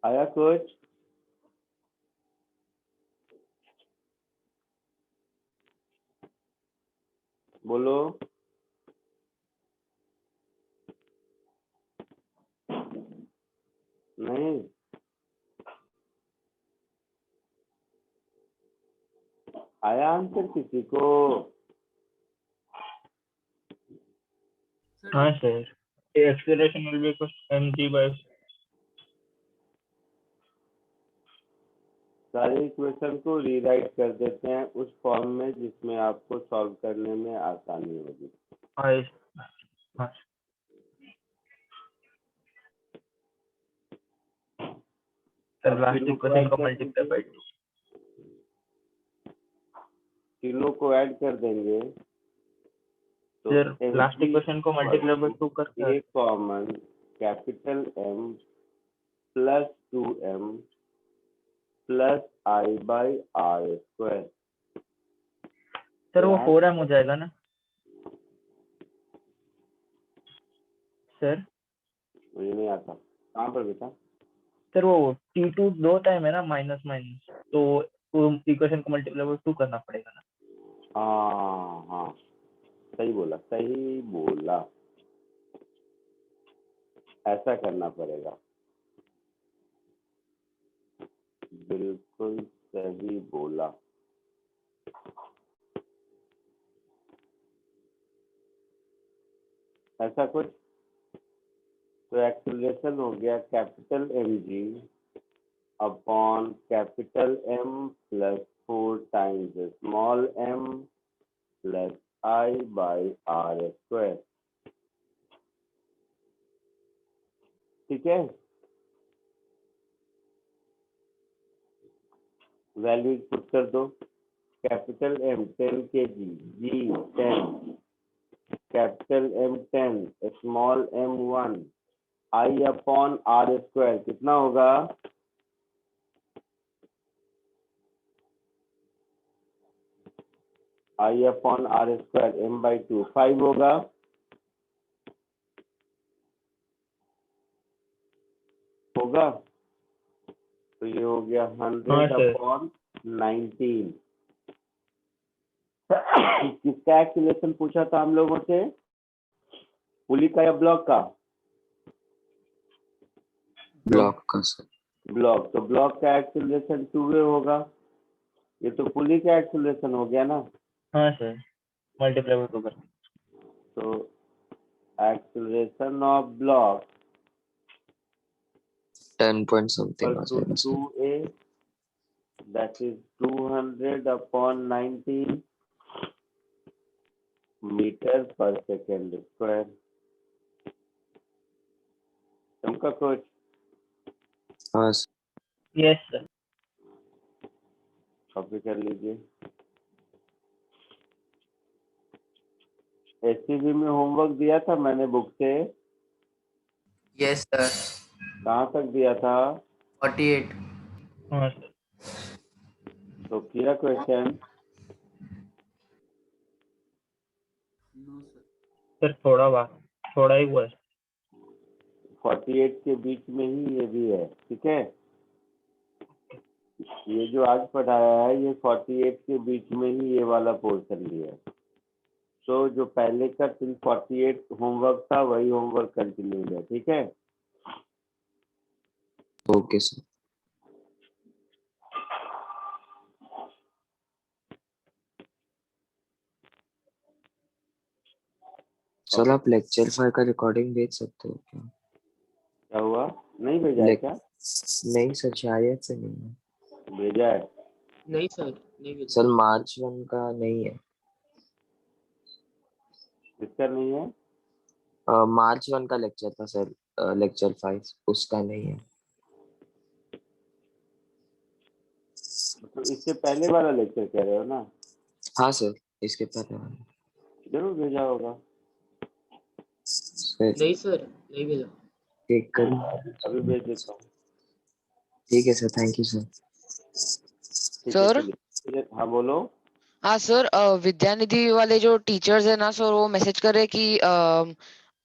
आया कुछ? बोलो। नहीं आया आंसर किसी को? हाँ sir, acceleration will be equal to mg by सारे इक्वेशन को रीराइट कर देते हैं उस फॉर्म में जिसमें आपको सॉल्व करने में आसानी होगी। I. हाँ सर, लास्ट इक्वेशन को मल्टीप्लाई बाय 2। तीनों को ऐड कर देंगे तो सर लास्ट इक्वेशन को मल्टीप्लाई बाय 2 करके a common capital M plus 2M plus I by R square. Sir वो 4m हो जाएगा ना सर? मुझे नहीं आता, कहाँ पर बेटा? सर वो T2 दो टाइम है ना, माइनस माइनस, तो इक्वेशन को मल्टीप्लाई बाय 2 करना पड़ेगा ना। हाँ हाँ, सही बोला सही बोला, ऐसा करना पड़ेगा, बिल्कुल सही बोला। ऐसा कुछ, तो एक्सेलरेशन हो गया capital mg upon capital M plus 4 times small m plus I by R square. ठीक है, वैल्यू पुट कर दो। Capital M 10 kg, G 10, capital M 10, small m 1, I upon R square कितना होगा? I upon R square M by 2 5 होगा। होगा, तो ये हो गया 100 अपॉन 19। किसका एक्सीलरेशन पूछा था हम लोगों से? पुली का या ब्लॉक का? ब्लॉक का सर। ब्लॉक, तो ब्लॉक का एक्सीलरेशन 2a होगा। ये तो पुली का एक्सीलरेशन हो गया ना। हाँ सर, मल्टीप्लाई बाय 2 करना। तो acceleration of block 10 point something equal to 2a, that is 200 upon 19 metre पर सेकेंड स्क्वायर। तुमका कुछ? हाँ यस सर। कॉपी कर लीजिए। एससीबी में होमवर्क दिया था मैंने बुक से। Yes sir. कहाँ तक दिया था? 48। हाँ सर। तो किया क्वेश्चन? सर थोड़ा ही हुआ है। 48 के बीच में ही ये भी है, ठीक है। ये जो आज पढ़ाया है ये 48 के बीच में ही ये वाला पोर्शन भी है। तो जो पहले का 48 होमवर्क था वही होमवर्क कंटिन्यू है, ठीक है। Okay sir. सर आप लेक्चर 5 का रिकॉर्डिंग भेज सकते हो क्या? क्या हुआ? नहीं भेजा है क्या? नहीं सर, शायद से नहीं है। भेजा है? नहीं सर, नहीं भेजा। सर मार्च 1 का नहीं है। किसका नहीं है? मार्च 1 का लेक्चर था सर, लेक्चर 5 उसका नहीं है। तो इससे पहले वाला लेक्चर कह रहे हो ना? हाँ सर, इसके पहले वाला जरूर भेजा होगा। सर। नहीं सर, नहीं भेजा। चेक कर। अभी भेज देता हूँ। ठीक है sir, thank you sir. Sir. हाँ बोलो। हाँ सर, विद्यानिधि वाले जो टीचर्स है ना सर, वो मैसेज कर रहे कि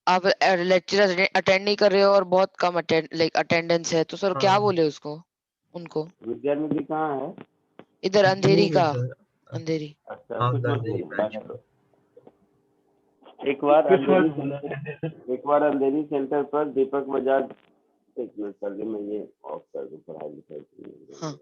आप लेक्चर अटेंड नहीं कर रहे हो और बहुत कम अटेंडेंस है, तो सर क्या हाँ। बोले उसको उनको? विद्यानिधि कहाँ है? इधर अंधेरी नहीं है का, सर। अंधेरी। अच्छा हाँ, कुछ मत अंधेरी बोलो, branch मैं पर। एक बार किस बात अंधेरी बोला सेंटर है? एक बार अंधेरी सेंटर पर दीपक बजाज, एक मिनट पहले मैं ये ऑफ कर दूं, पढ़ाई लिखाई के लिए। हाँ